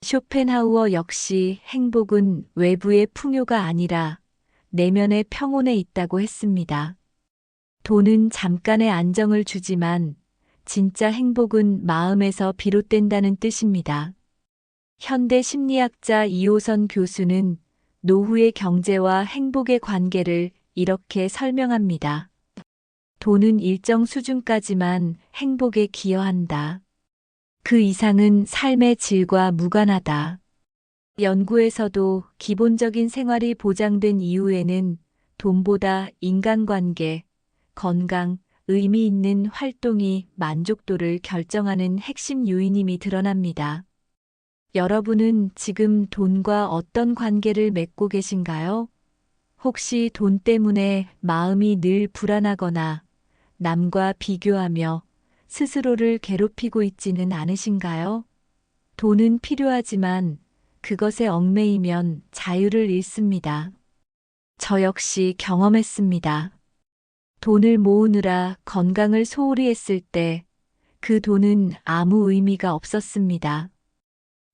쇼펜하우어 역시 행복은 외부의 풍요가 아니라 내면의 평온에 있다고 했습니다. 돈은 잠깐의 안정을 주지만 진짜 행복은 마음에서 비롯된다는 뜻입니다. 현대 심리학자 이호선 교수는 노후의 경제와 행복의 관계를 이렇게 설명합니다. 돈은 일정 수준까지만 행복에 기여한다. 그 이상은 삶의 질과 무관하다. 연구에서도 기본적인 생활이 보장된 이후에는 돈보다 인간관계, 건강, 의미 있는 활동이 만족도를 결정하는 핵심 요인임이 드러납니다. 여러분은 지금 돈과 어떤 관계를 맺고 계신가요? 혹시 돈 때문에 마음이 늘 불안하거나 남과 비교하며 스스로를 괴롭히고 있지는 않으신가요? 돈은 필요하지만 그것에 얽매이면 자유를 잃습니다. 저 역시 경험했습니다. 돈을 모으느라 건강을 소홀히 했을 때 그 돈은 아무 의미가 없었습니다.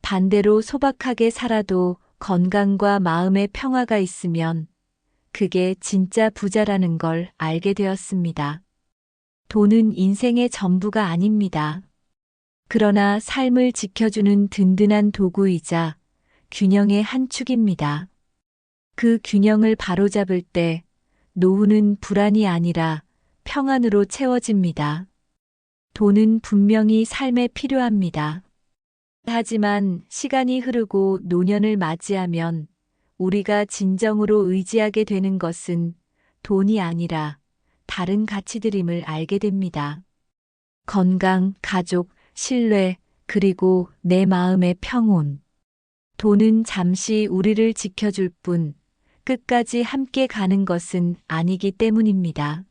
반대로 소박하게 살아도 건강과 마음의 평화가 있으면 그게 진짜 부자라는 걸 알게 되었습니다. 돈은 인생의 전부가 아닙니다. 그러나 삶을 지켜주는 든든한 도구이자 균형의 한 축입니다. 그 균형을 바로잡을 때 노후는 불안이 아니라 평안으로 채워집니다. 돈은 분명히 삶에 필요합니다. 하지만 시간이 흐르고 노년을 맞이하면 우리가 진정으로 의지하게 되는 것은 돈이 아니라 다른 가치들임을 알게 됩니다. 건강, 가족, 신뢰, 그리고 내 마음의 평온. 돈은 잠시 우리를 지켜줄 뿐 끝까지 함께 가는 것은 아니기 때문입니다.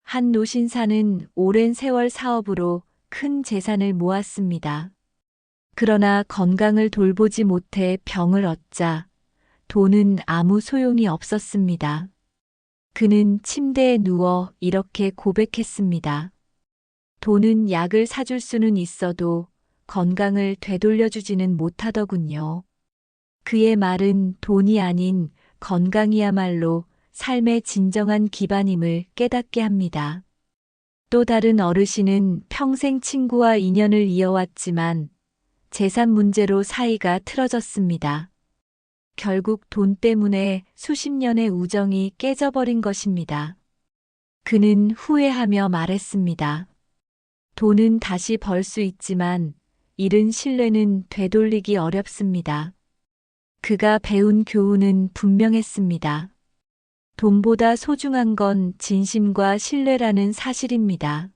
한 노신사는 오랜 세월 사업으로 큰 재산을 모았습니다. 그러나 건강을 돌보지 못해 병을 얻자 돈은 아무 소용이 없었습니다. 그는 침대에 누워 이렇게 고백했습니다. 돈은 약을 사줄 수는 있어도 건강을 되돌려주지는 못하더군요. 그의 말은 돈이 아닌 건강이야말로 삶의 진정한 기반임을 깨닫게 합니다. 또 다른 어르신은 평생 친구와 인연을 이어왔지만 재산 문제로 사이가 틀어졌습니다. 결국 돈 때문에 수십 년의 우정이 깨져버린 것입니다. 그는 후회하며 말했습니다. 돈은 다시 벌 수 있지만 잃은 신뢰는 되돌리기 어렵습니다. 그가 배운 교훈은 분명했습니다. 돈보다 소중한 건 진심과 신뢰라는 사실입니다.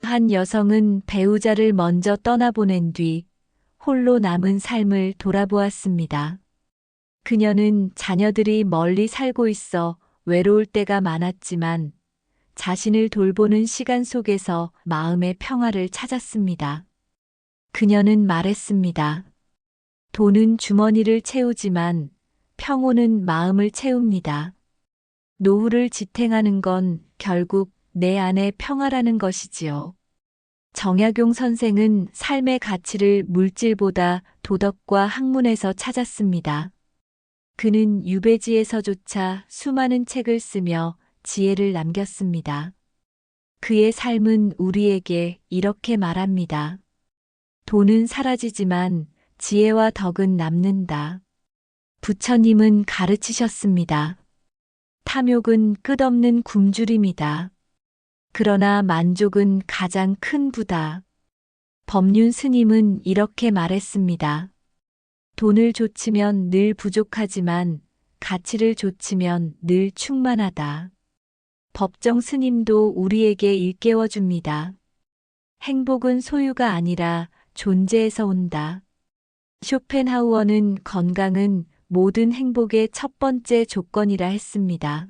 한 여성은 배우자를 먼저 떠나보낸 뒤 홀로 남은 삶을 돌아보았습니다. 그녀는 자녀들이 멀리 살고 있어 외로울 때가 많았지만 자신을 돌보는 시간 속에서 마음의 평화를 찾았습니다. 그녀는 말했습니다. 돈은 주머니를 채우지만 평온은 마음을 채웁니다. 노후를 지탱하는 건 결국 내 안의 평화라는 것이지요. 정약용 선생은 삶의 가치를 물질보다 도덕과 학문에서 찾았습니다. 그는 유배지에서조차 수많은 책을 쓰며 지혜를 남겼습니다. 그의 삶은 우리에게 이렇게 말합니다. 돈은 사라지지만 지혜와 덕은 남는다. 부처님은 가르치셨습니다. 탐욕은 끝없는 굶주림이다. 그러나 만족은 가장 큰 부다. 법륜 스님은 이렇게 말했습니다. 돈을 좇으면 늘 부족하지만 가치를 좇으면 늘 충만하다. 법정 스님도 우리에게 일깨워 줍니다. 행복은 소유가 아니라 존재에서 온다. 쇼펜하우어는 건강은 모든 행복의 첫 번째 조건이라 했습니다.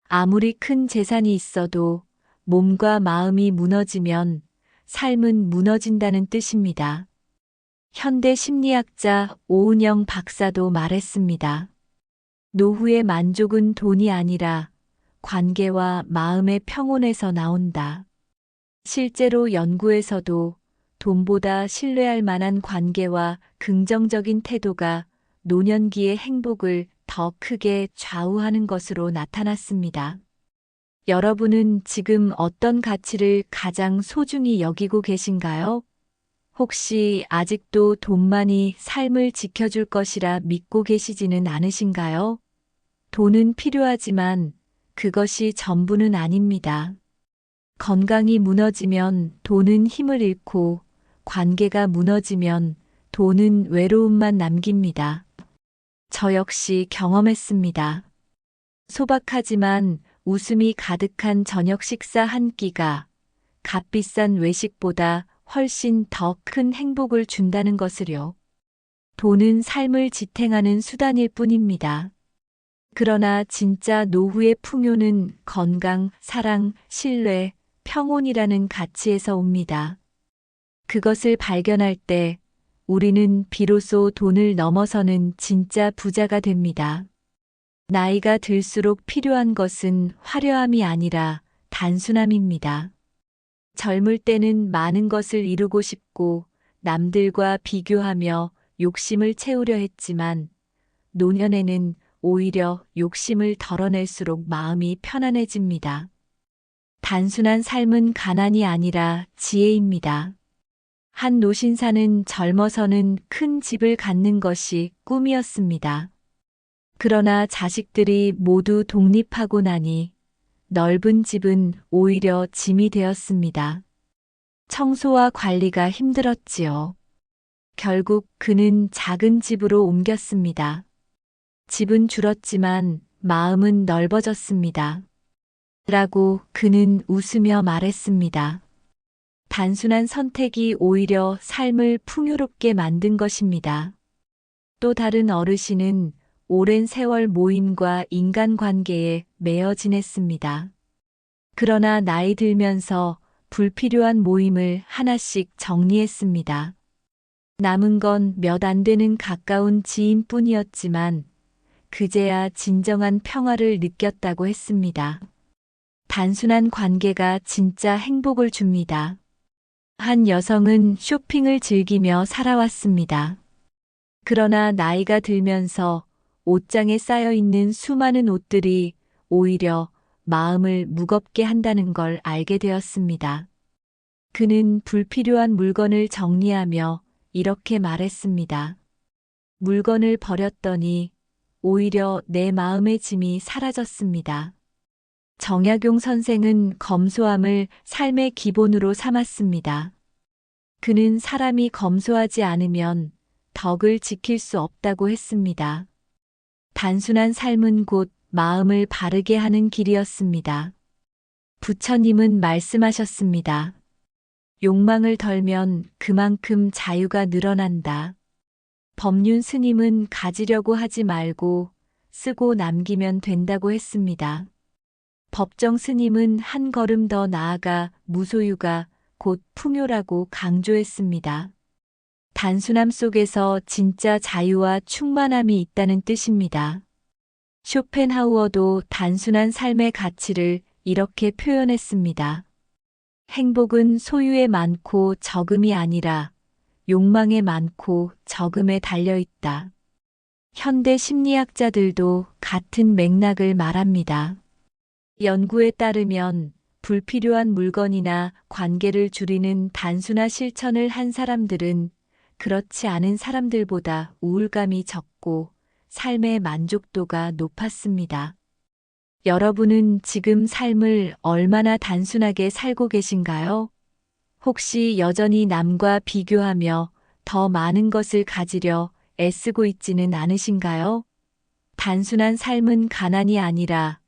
아무리 큰 재산이 있어도 몸과 마음이 무너지면 삶은 무너진다는 뜻입니다. 현대 심리학자 오은영 박사도 말했습니다. 노후의 만족은 돈이 아니라 관계와 마음의 평온에서 나온다. 실제로 연구에서도 돈보다 신뢰할 만한 관계와 긍정적인 태도가 노년기의 행복을 더 크게 좌우하는 것으로 나타났습니다. 여러분은 지금 어떤 가치를 가장 소중히 여기고 계신가요? 혹시 아직도 돈만이 삶을 지켜줄 것이라 믿고 계시지는 않으신가요? 돈은 필요하지만 그것이 전부는 아닙니다. 건강이 무너지면 돈은 힘을 잃고 관계가 무너지면 돈은 외로움만 남깁니다. 저 역시 경험했습니다. 소박하지만 웃음이 가득한 저녁 식사 한 끼가 값비싼 외식보다 훨씬 더 큰 행복을 준다는 것을요. 돈은 삶을 지탱하는 수단일 뿐입니다. 그러나 진짜 노후의 풍요는 건강, 사랑, 신뢰, 평온이라는 가치에서 옵니다. 그것을 발견할 때 우리는 비로소 돈을 넘어서는 진짜 부자가 됩니다. 나이가 들수록 필요한 것은 화려함이 아니라 단순함입니다. 젊을 때는 많은 것을 이루고 싶고 남들과 비교하며 욕심을 채우려 했지만 노년에는 오히려 욕심을 덜어낼수록 마음이 편안해집니다. 단순한 삶은 가난이 아니라 지혜입니다. 한 노신사는 젊어서는 큰 집을 갖는 것이 꿈이었습니다. 그러나 자식들이 모두 독립하고 나니 넓은 집은 오히려 짐이 되었습니다. 청소와 관리가 힘들었지요. 결국 그는 작은 집으로 옮겼습니다. 집은 줄었지만 마음은 넓어졌습니다. 라고 그는 웃으며 말했습니다. 단순한 선택이 오히려 삶을 풍요롭게 만든 것입니다. 또 다른 어르신은 오랜 세월 모임과 인간관계에 매여 지냈습니다. 그러나 나이 들면서 불필요한 모임을 하나씩 정리했습니다. 남은 건 몇 안 되는 가까운 지인뿐이었지만 그제야 진정한 평화를 느꼈다고 했습니다. 단순한 관계가 진짜 행복을 줍니다. 한 여성은 쇼핑을 즐기며 살아왔습니다. 그러나 나이가 들면서 옷장에 쌓여 있는 수많은 옷들이 오히려 마음을 무겁게 한다는 걸 알게 되었습니다. 그는 불필요한 물건을 정리하며 이렇게 말했습니다. 물건을 버렸더니 오히려 내 마음의 짐이 사라졌습니다. 정약용 선생은 검소함을 삶의 기본으로 삼았습니다. 그는 사람이 검소하지 않으면 덕을 지킬 수 없다고 했습니다. 단순한 삶은 곧 마음을 바르게 하는 길이었습니다. 부처님은 말씀하셨습니다. 욕망을 덜면 그만큼 자유가 늘어난다. 법륜 스님은 가지려고 하지 말고 쓰고 남기면 된다고 했습니다. 법정 스님은 한 걸음 더 나아가 무소유가 곧 풍요라고 강조했습니다. 단순함 속에서 진짜 자유와 충만함이 있다는 뜻입니다. 쇼펜하우어도 단순한 삶의 가치를 이렇게 표현했습니다. 행복은 소유에 많고 적음이 아니라 욕망에 많고 적음에 달려있다. 현대 심리학자들도 같은 맥락을 말합니다. 연구에 따르면 불필요한 물건이나 관계를 줄이는 단순화 실천을 한 사람들은 그렇지 않은 사람들보다 우울감이 적고 삶의 만족도가 높았습니다. 여러분은 지금 삶을 얼마나 단순하게 살고 계신가요? 혹시 여전히 남과 비교하며 더 많은 것을 가지려 애쓰고 있지는 않으신가요? 단순한 삶은 가난이 아니라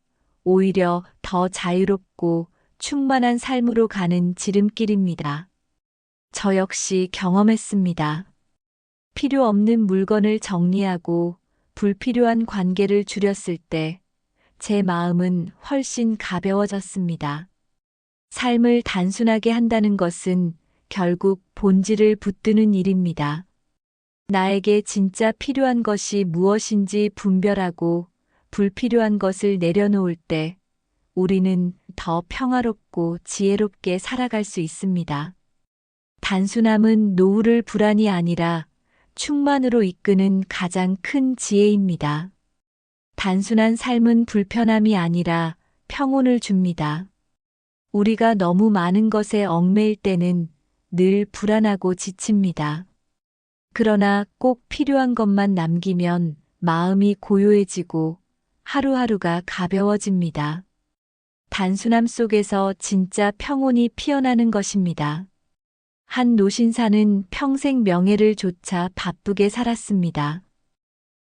오히려 더 자유롭고 충만한 삶으로 가는 지름길입니다. 저 역시 경험했습니다. 필요 없는 물건을 정리하고 불필요한 관계를 줄였을 때 제 마음은 훨씬 가벼워졌습니다. 삶을 단순하게 한다는 것은 결국 본질을 붙드는 일입니다. 나에게 진짜 필요한 것이 무엇인지 분별하고 불필요한 것을 내려놓을 때 우리는 더 평화롭고 지혜롭게 살아갈 수 있습니다. 단순함은 노후를 불안이 아니라 충만으로 이끄는 가장 큰 지혜입니다. 단순한 삶은 불편함이 아니라 평온을 줍니다. 우리가 너무 많은 것에 얽매일 때는 늘 불안하고 지칩니다. 그러나 꼭 필요한 것만 남기면 마음이 고요해지고 하루하루가 가벼워집니다. 단순함 속에서 진짜 평온이 피어나는 것입니다. 한 노신사는 평생 명예를 좇아 바쁘게 살았습니다.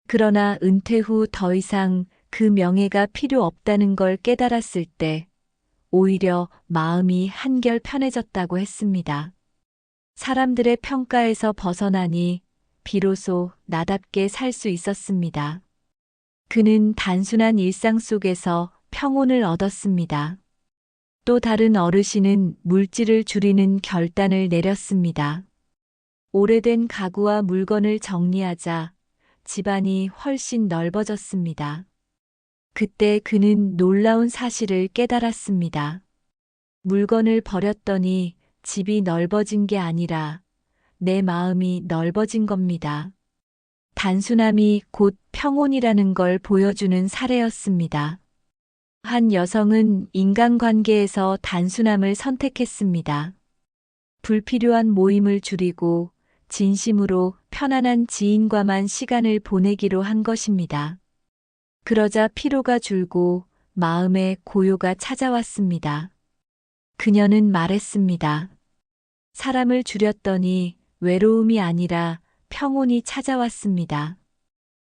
그러나 은퇴 후 더 이상 그 명예가 필요 없다는 걸 깨달았을 때 오히려 마음이 한결 편해졌다고 했습니다. 사람들의 평가에서 벗어나니 비로소 나답게 살 수 있었습니다. 그는 단순한 일상 속에서 평온을 얻었습니다. 또 다른 어르신은 물질을 줄이는 결단을 내렸습니다. 오래된 가구와 물건을 정리하자 집안이 훨씬 넓어졌습니다. 그때 그는 놀라운 사실을 깨달았습니다. 물건을 버렸더니 집이 넓어진 게 아니라 내 마음이 넓어진 겁니다. 단순함이 곧 평온이라는 걸 보여주는 사례였습니다. 한 여성은 인간관계에서 단순함을 선택했습니다. 불필요한 모임을 줄이고 진심으로 편안한 지인과만 시간을 보내기로 한 것입니다. 그러자 피로가 줄고 마음의 고요가 찾아왔습니다. 그녀는 말했습니다. 사람을 줄였더니 외로움이 아니라 평온이 찾아왔습니다.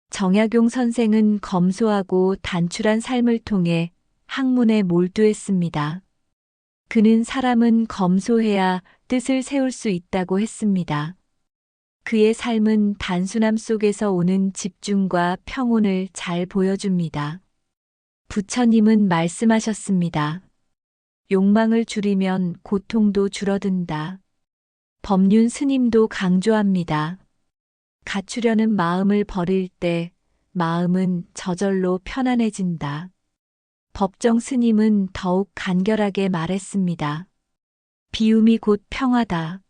정약용 선생은 검소하고 단출한 삶을 통해 학문에 몰두했습니다. 그는 사람은 검소해야 뜻을 세울 수 있다고 했습니다. 그의 삶은 단순함 속에서 오는 집중과 평온을 잘 보여줍니다. 부처님은 말씀하셨습니다. 욕망을 줄이면 고통도 줄어든다. 법륜 스님도 강조합니다. 갖추려는 마음을 버릴 때 마음은 저절로 편안해진다. 법정 스님은 더욱 간결하게 말했습니다. 비움이 곧 평화다.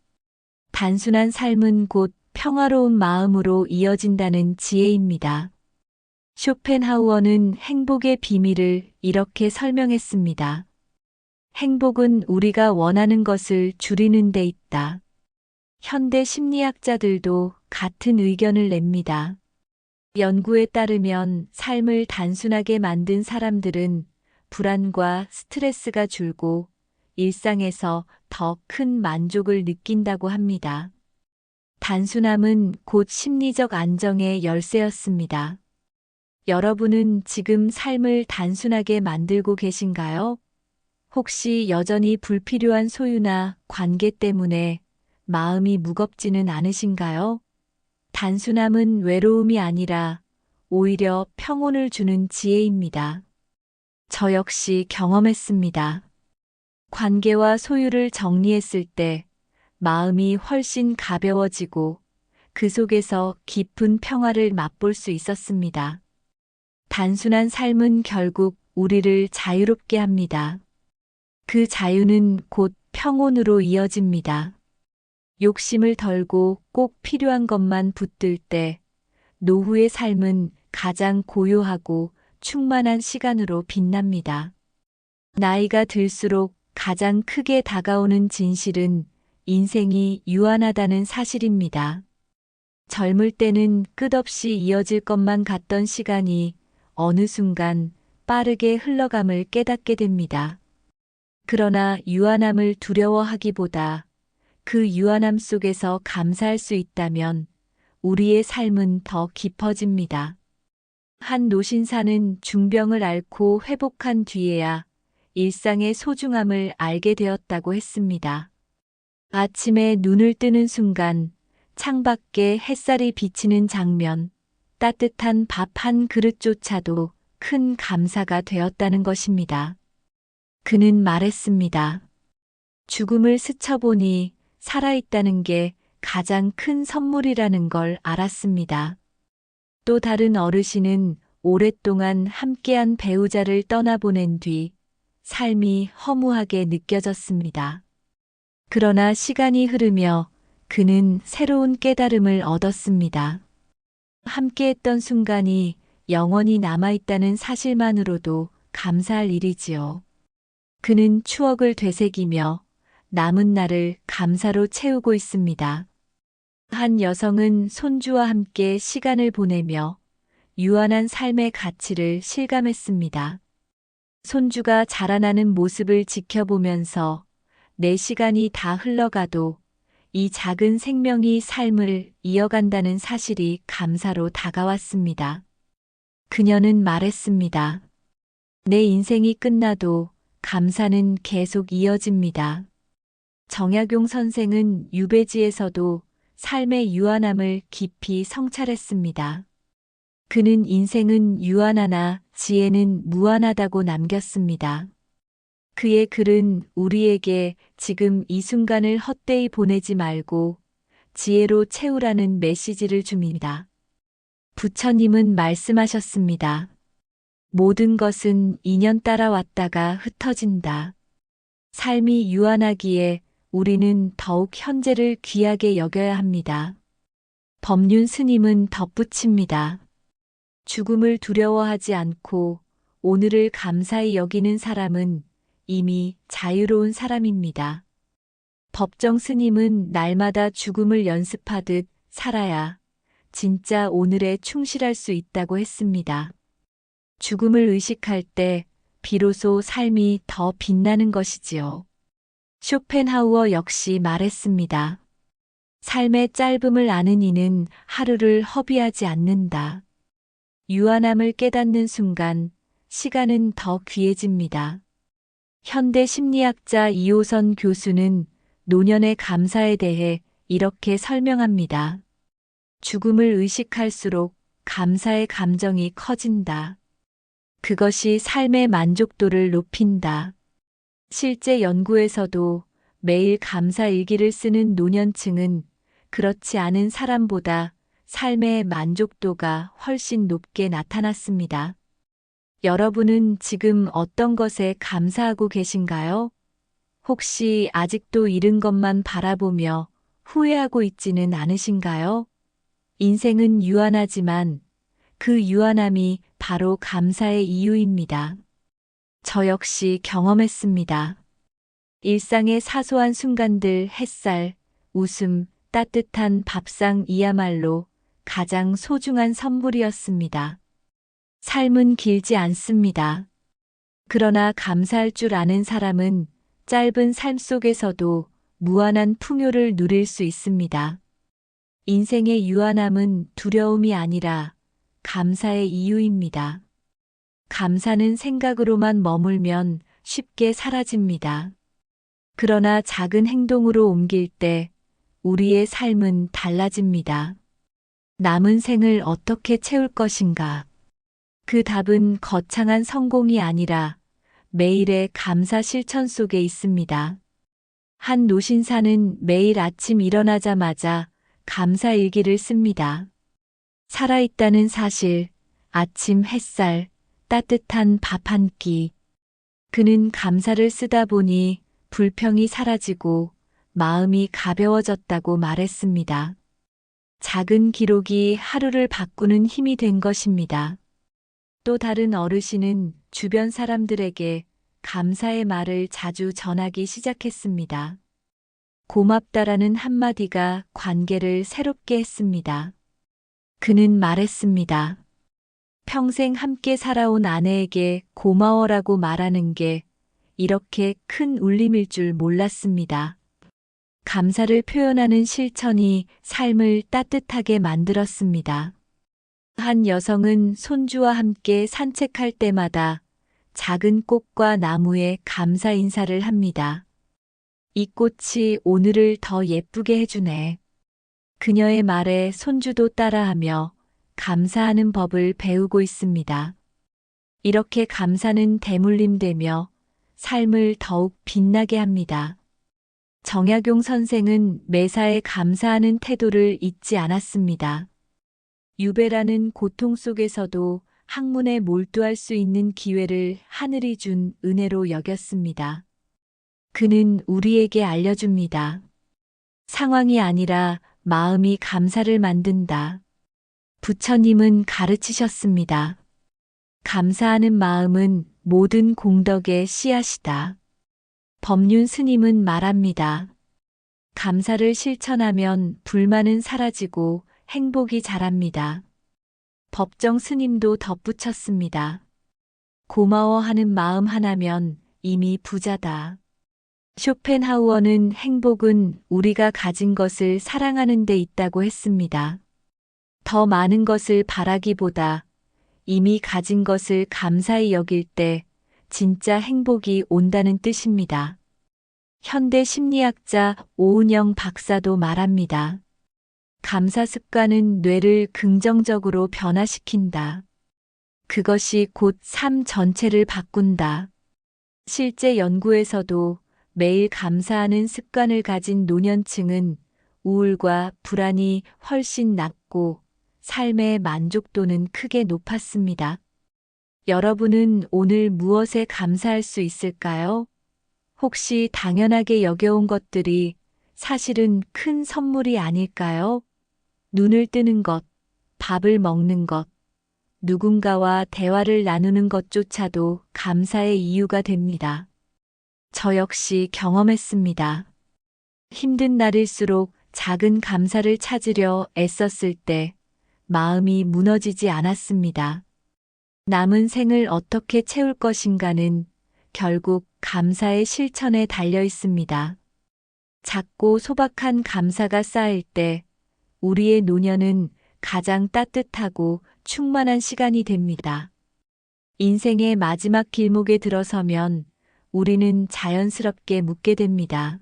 단순한 삶은 곧 평화로운 마음으로 이어진다는 지혜입니다. 쇼펜하우어는 행복의 비밀을 이렇게 설명했습니다. 행복은 우리가 원하는 것을 줄이는 데 있다. 현대 심리학자들도 같은 의견을 냅니다. 연구에 따르면 삶을 단순하게 만든 사람들은 불안과 스트레스가 줄고 일상에서 더 큰 만족을 느낀다고 합니다. 단순함은 곧 심리적 안정의 열쇠였습니다. 여러분은 지금 삶을 단순하게 만들고 계신가요? 혹시 여전히 불필요한 소유나 관계 때문에 마음이 무겁지는 않으신가요? 단순함은 외로움이 아니라 오히려 평온을 주는 지혜입니다. 저 역시 경험했습니다. 관계와 소유를 정리했을 때 마음이 훨씬 가벼워지고 그 속에서 깊은 평화를 맛볼 수 있었습니다. 단순한 삶은 결국 우리를 자유롭게 합니다. 그 자유는 곧 평온으로 이어집니다. 욕심을 덜고 꼭 필요한 것만 붙들 때 노후의 삶은 가장 고요하고 충만한 시간으로 빛납니다. 나이가 들수록 가장 크게 다가오는 진실은 인생이 유한하다는 사실입니다. 젊을 때는 끝없이 이어질 것만 같던 시간이 어느 순간 빠르게 흘러감을 깨닫게 됩니다. 그러나 유한함을 두려워하기보다 그 유한함 속에서 감사할 수 있다면 우리의 삶은 더 깊어집니다. 한 노신사는 중병을 앓고 회복한 뒤에야 일상의 소중함을 알게 되었다고 했습니다. 아침에 눈을 뜨는 순간 창밖에 햇살이 비치는 장면, 따뜻한 밥 한 그릇조차도 큰 감사가 되었다는 것입니다. 그는 말했습니다. 죽음을 스쳐보니 살아있다는 게 가장 큰 선물이라는 걸 알았습니다. 또 다른 어르신은 오랫동안 함께한 배우자를 떠나보낸 뒤 삶이 허무하게 느껴졌습니다. 그러나 시간이 흐르며 그는 새로운 깨달음을 얻었습니다. 함께했던 순간이 영원히 남아있다는 사실만으로도 감사할 일이지요. 그는 추억을 되새기며 남은 날을 감사로 채우고 있습니다. 한 여성은 손주와 함께 시간을 보내며 유한한 삶의 가치를 실감했습니다. 손주가 자라나는 모습을 지켜보면서 내 시간이 다 흘러가도 이 작은 생명이 삶을 이어간다는 사실이 감사로 다가왔습니다. 그녀는 말했습니다. 내 인생이 끝나도 감사는 계속 이어집니다. 정약용 선생은 유배지에서도 삶의 유한함을 깊이 성찰했습니다. 그는 인생은 유한하나 지혜는 무한하다고 남겼습니다. 그의 글은 우리에게 지금 이 순간을 헛되이 보내지 말고 지혜로 채우라는 메시지를 줍니다. 부처님은 말씀하셨습니다. 모든 것은 인연 따라 왔다가 흩어진다. 삶이 유한하기에 우리는 더욱 현재를 귀하게 여겨야 합니다. 법륜 스님은 덧붙입니다. 죽음을 두려워하지 않고 오늘을 감사히 여기는 사람은 이미 자유로운 사람입니다. 법정 스님은 날마다 죽음을 연습하듯 살아야 진짜 오늘에 충실할 수 있다고 했습니다. 죽음을 의식할 때 비로소 삶이 더 빛나는 것이지요. 쇼펜하우어 역시 말했습니다. 삶의 짧음을 아는 이는 하루를 허비하지 않는다. 유한함을 깨닫는 순간 시간은 더 귀해집니다. 현대 심리학자 이호선 교수는 노년의 감사에 대해 이렇게 설명합니다. 죽음을 의식할수록 감사의 감정이 커진다. 그것이 삶의 만족도를 높인다. 실제 연구에서도 매일 감사 일기를 쓰는 노년층은 그렇지 않은 사람보다 삶의 만족도가 훨씬 높게 나타났습니다. 여러분은 지금 어떤 것에 감사하고 계신가요? 혹시 아직도 잃은 것만 바라보며 후회하고 있지는 않으신가요? 인생은 유한하지만 그 유한함이 바로 감사의 이유입니다. 저 역시 경험했습니다. 일상의 사소한 순간들, 햇살, 웃음, 따뜻한 밥상이야말로 가장 소중한 선물이었습니다. 삶은 길지 않습니다. 그러나 감사할 줄 아는 사람은 짧은 삶 속에서도 무한한 풍요를 누릴 수 있습니다. 인생의 유한함은 두려움이 아니라 감사의 이유입니다. 감사는 생각으로만 머물면 쉽게 사라집니다. 그러나 작은 행동으로 옮길 때 우리의 삶은 달라집니다. 남은 생을 어떻게 채울 것인가? 그 답은 거창한 성공이 아니라 매일의 감사 실천 속에 있습니다. 한 노신사는 매일 아침 일어나자마자 감사 일기를 씁니다. 살아있다는 사실, 아침 햇살, 따뜻한 밥 한 끼. 그는 감사를 쓰다 보니 불평이 사라지고 마음이 가벼워졌다고 말했습니다. 작은 기록이 하루를 바꾸는 힘이 된 것입니다. 또 다른 어르신은 주변 사람들에게 감사의 말을 자주 전하기 시작했습니다. 고맙다라는 한마디가 관계를 새롭게 했습니다. 그는 말했습니다. 평생 함께 살아온 아내에게 고마워라고 말하는 게 이렇게 큰 울림일 줄 몰랐습니다. 감사를 표현하는 실천이 삶을 따뜻하게 만들었습니다. 한 여성은 손주와 함께 산책할 때마다 작은 꽃과 나무에 감사 인사를 합니다. 이 꽃이 오늘을 더 예쁘게 해주네. 그녀의 말에 손주도 따라하며 감사하는 법을 배우고 있습니다. 이렇게 감사는 대물림되며 삶을 더욱 빛나게 합니다. 정약용 선생은 매사에 감사하는 태도를 잊지 않았습니다. 유배라는 고통 속에서도 학문에 몰두할 수 있는 기회를 하늘이 준 은혜로 여겼습니다. 그는 우리에게 알려줍니다. 상황이 아니라 마음이 감사를 만든다. 부처님은 가르치셨습니다. 감사하는 마음은 모든 공덕의 씨앗이다. 법륜 스님은 말합니다. 감사를 실천하면 불만은 사라지고 행복이 자랍니다. 법정 스님도 덧붙였습니다. 고마워하는 마음 하나면 이미 부자다. 쇼펜하우어는 행복은 우리가 가진 것을 사랑하는 데 있다고 했습니다. 더 많은 것을 바라기보다 이미 가진 것을 감사히 여길 때 진짜 행복이 온다는 뜻입니다. 현대 심리학자 오은영 박사도 말합니다. 감사 습관은 뇌를 긍정적으로 변화시킨다. 그것이 곧 삶 전체를 바꾼다. 실제 연구에서도 매일 감사하는 습관을 가진 노년층은 우울과 불안이 훨씬 낮고 삶의 만족도는 크게 높았습니다. 여러분은 오늘 무엇에 감사할 수 있을까요? 혹시 당연하게 여겨온 것들이 사실은 큰 선물이 아닐까요? 눈을 뜨는 것, 밥을 먹는 것, 누군가와 대화를 나누는 것조차도 감사의 이유가 됩니다. 저 역시 경험했습니다. 힘든 날일수록 작은 감사를 찾으려 애썼을 때 마음이 무너지지 않았습니다. 남은 생을 어떻게 채울 것인가는 결국 감사의 실천에 달려 있습니다. 작고 소박한 감사가 쌓일 때 우리의 노년은 가장 따뜻하고 충만한 시간이 됩니다. 인생의 마지막 길목에 들어서면 우리는 자연스럽게 묻게 됩니다.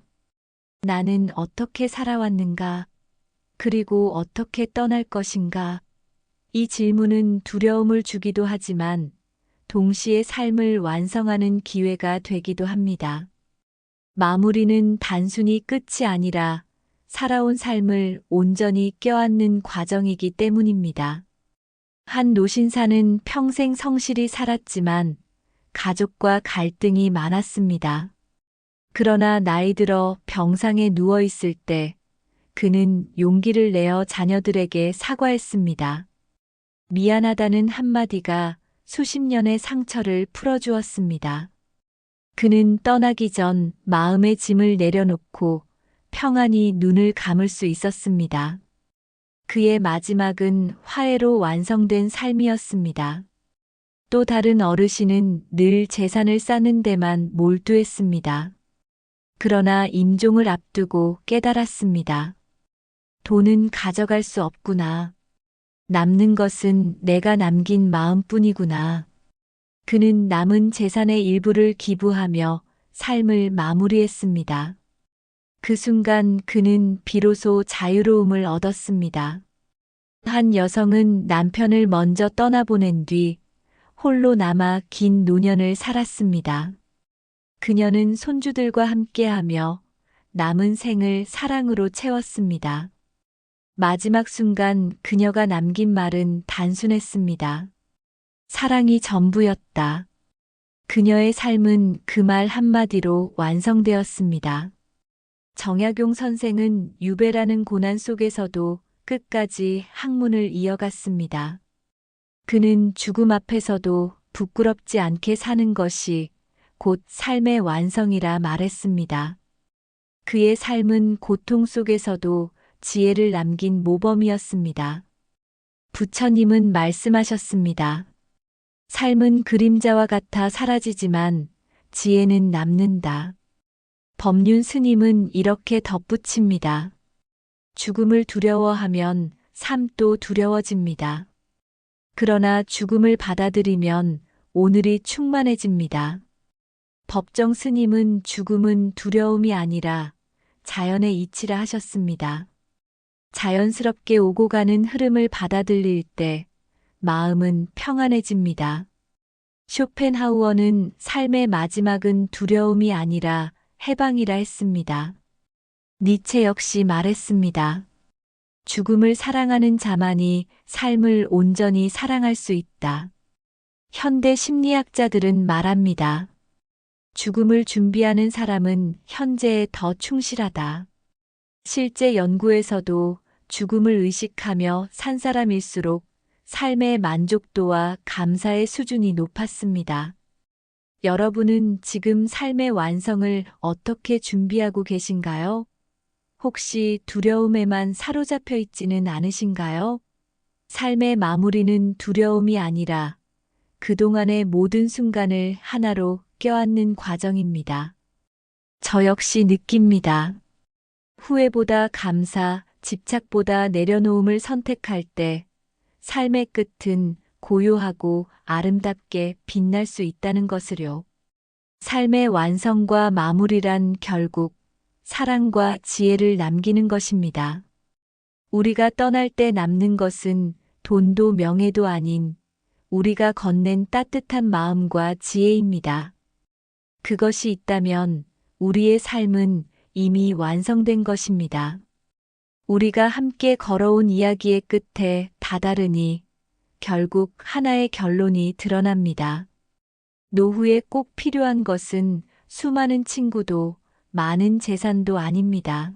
나는 어떻게 살아왔는가? 그리고 어떻게 떠날 것인가? 이 질문은 두려움을 주기도 하지만 동시에 삶을 완성하는 기회가 되기도 합니다. 마무리는 단순히 끝이 아니라 살아온 삶을 온전히 껴안는 과정이기 때문입니다. 한 노신사는 평생 성실히 살았지만 가족과 갈등이 많았습니다. 그러나 나이 들어 병상에 누워 있을 때 그는 용기를 내어 자녀들에게 사과했습니다. 미안하다는 한마디가 수십 년의 상처를 풀어주었습니다. 그는 떠나기 전 마음의 짐을 내려놓고 평안히 눈을 감을 수 있었습니다. 그의 마지막은 화해로 완성된 삶이었습니다. 또 다른 어르신은 늘 재산을 쌓는 데만 몰두했습니다. 그러나 임종을 앞두고 깨달았습니다. 돈은 가져갈 수 없구나. 남는 것은 내가 남긴 마음뿐이구나. 그는 남은 재산의 일부를 기부하며 삶을 마무리했습니다. 그 순간 그는 비로소 자유로움을 얻었습니다. 한 여성은 남편을 먼저 떠나보낸 뒤 홀로 남아 긴 노년을 살았습니다. 그녀는 손주들과 함께하며 남은 생을 사랑으로 채웠습니다. 마지막 순간 그녀가 남긴 말은 단순했습니다. 사랑이 전부였다. 그녀의 삶은 그 말 한마디로 완성되었습니다. 정약용 선생은 유배라는 고난 속에서도 끝까지 학문을 이어갔습니다. 그는 죽음 앞에서도 부끄럽지 않게 사는 것이 곧 삶의 완성이라 말했습니다. 그의 삶은 고통 속에서도 지혜를 남긴 모범이었습니다. 부처님은 말씀하셨습니다. 삶은 그림자와 같아 사라지지만 지혜는 남는다. 법륜 스님은 이렇게 덧붙입니다. 죽음을 두려워하면 삶도 두려워집니다. 그러나 죽음을 받아들이면 오늘이 충만해집니다. 법정 스님은 죽음은 두려움이 아니라 자연의 이치라 하셨습니다. 자연스럽게 오고 가는 흐름을 받아들일 때 마음은 평안해집니다. 쇼펜하우어는 삶의 마지막은 두려움이 아니라 해방이라 했습니다. 니체 역시 말했습니다. 죽음을 사랑하는 자만이 삶을 온전히 사랑할 수 있다. 현대 심리학자들은 말합니다. 죽음을 준비하는 사람은 현재에 더 충실하다. 실제 연구에서도 죽음을 의식하며 산 사람일수록 삶의 만족도와 감사의 수준이 높았습니다. 여러분은 지금 삶의 완성을 어떻게 준비하고 계신가요? 혹시 두려움에만 사로잡혀 있지는 않으신가요? 삶의 마무리는 두려움이 아니라 그동안의 모든 순간을 하나로 껴안는 과정입니다. 저 역시 느낍니다. 후회보다 감사, 집착보다 내려놓음을 선택할 때 삶의 끝은 고요하고 아름답게 빛날 수 있다는 것을요. 삶의 완성과 마무리란 결국 사랑과 지혜를 남기는 것입니다. 우리가 떠날 때 남는 것은 돈도 명예도 아닌 우리가 건넨 따뜻한 마음과 지혜입니다. 그것이 있다면 우리의 삶은 이미 완성된 것입니다. 우리가 함께 걸어온 이야기의 끝에 다다르니 결국 하나의 결론이 드러납니다. 노후에 꼭 필요한 것은 수많은 친구도 많은 재산도 아닙니다.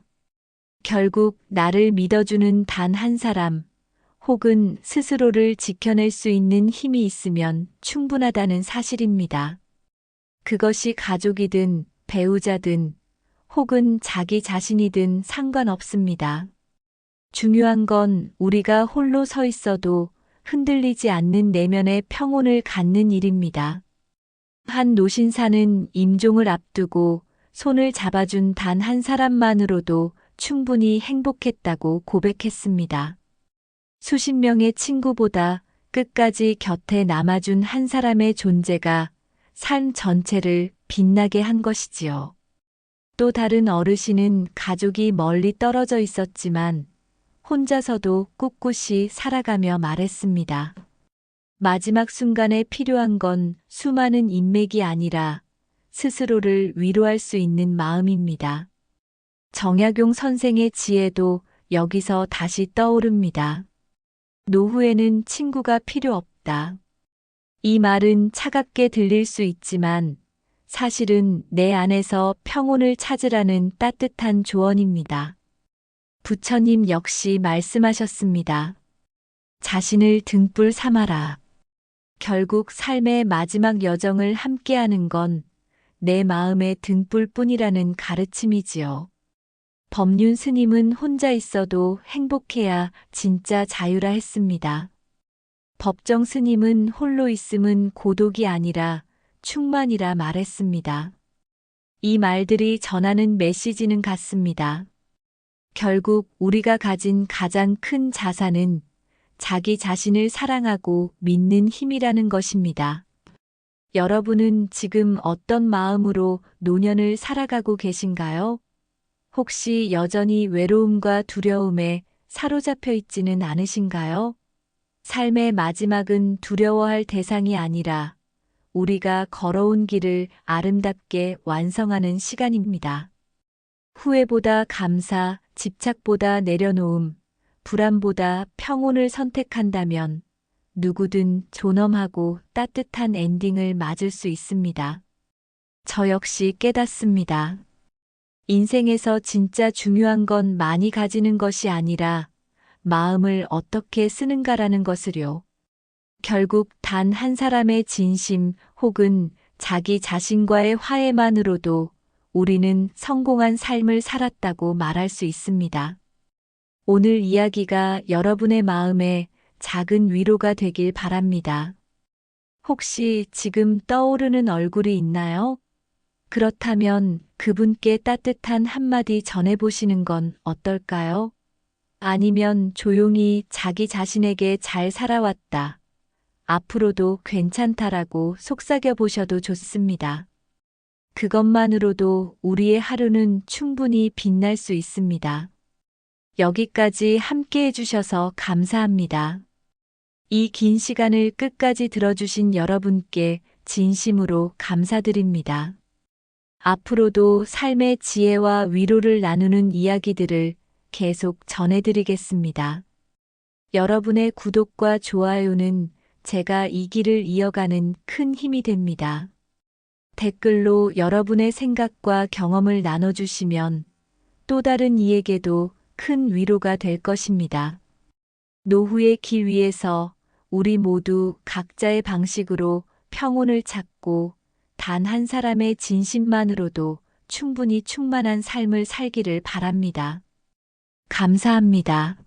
결국 나를 믿어주는 단 한 사람, 혹은 스스로를 지켜낼 수 있는 힘이 있으면 충분하다는 사실입니다. 그것이 가족이든 배우자든 혹은 자기 자신이든 상관없습니다. 중요한 건 우리가 홀로 서 있어도 흔들리지 않는 내면의 평온을 갖는 일입니다. 한 노신사는 임종을 앞두고 손을 잡아준 단 한 사람만으로도 충분히 행복했다고 고백했습니다. 수십 명의 친구보다 끝까지 곁에 남아준 한 사람의 존재가 삶 전체를 빛나게 한 것이지요. 또 다른 어르신은 가족이 멀리 떨어져 있었지만 혼자서도 꿋꿋이 살아가며 말했습니다. 마지막 순간에 필요한 건 수많은 인맥이 아니라 스스로를 위로할 수 있는 마음입니다. 정약용 선생의 지혜도 여기서 다시 떠오릅니다. 노후에는 친구가 필요 없다. 이 말은 차갑게 들릴 수 있지만 사실은 내 안에서 평온을 찾으라는 따뜻한 조언입니다. 부처님 역시 말씀하셨습니다. 자신을 등불 삼아라. 결국 삶의 마지막 여정을 함께하는 건 내 마음의 등불뿐이라는 가르침이지요. 법륜 스님은 혼자 있어도 행복해야 진짜 자유라 했습니다. 법정 스님은 홀로 있음은 고독이 아니라 충만이라 말했습니다. 이 말들이 전하는 메시지는 같습니다. 결국 우리가 가진 가장 큰 자산은 자기 자신을 사랑하고 믿는 힘이라는 것입니다. 여러분은 지금 어떤 마음으로 노년을 살아가고 계신가요? 혹시 여전히 외로움과 두려움에 사로잡혀 있지는 않으신가요? 삶의 마지막은 두려워할 대상이 아니라 우리가 걸어온 길을 아름답게 완성하는 시간입니다. 후회보다 감사, 집착보다 내려놓음, 불안보다 평온을 선택한다면 누구든 존엄하고 따뜻한 엔딩을 맞을 수 있습니다. 저 역시 깨닫습니다. 인생에서 진짜 중요한 건 많이 가지는 것이 아니라 마음을 어떻게 쓰는가라는 것을요. 결국 단 한 사람의 진심 혹은 자기 자신과의 화해만으로도 우리는 성공한 삶을 살았다고 말할 수 있습니다. 오늘 이야기가 여러분의 마음에 작은 위로가 되길 바랍니다. 혹시 지금 떠오르는 얼굴이 있나요? 그렇다면 그분께 따뜻한 한마디 전해보시는 건 어떨까요? 아니면 조용히 자기 자신에게 잘 살아왔다. 앞으로도 괜찮다라고 속삭여 보셔도 좋습니다. 그것만으로도 우리의 하루는 충분히 빛날 수 있습니다. 여기까지 함께 해주셔서 감사합니다. 이 긴 시간을 끝까지 들어주신 여러분께 진심으로 감사드립니다. 앞으로도 삶의 지혜와 위로를 나누는 이야기들을 계속 전해드리겠습니다. 여러분의 구독과 좋아요는 제가 이 길을 이어가는 큰 힘이 됩니다. 댓글로 여러분의 생각과 경험을 나눠주시면 또 다른 이에게도 큰 위로가 될 것입니다. 노후의 길 위에서 우리 모두 각자의 방식으로 평온을 찾고 단 한 사람의 진심만으로도 충분히 충만한 삶을 살기를 바랍니다. 감사합니다.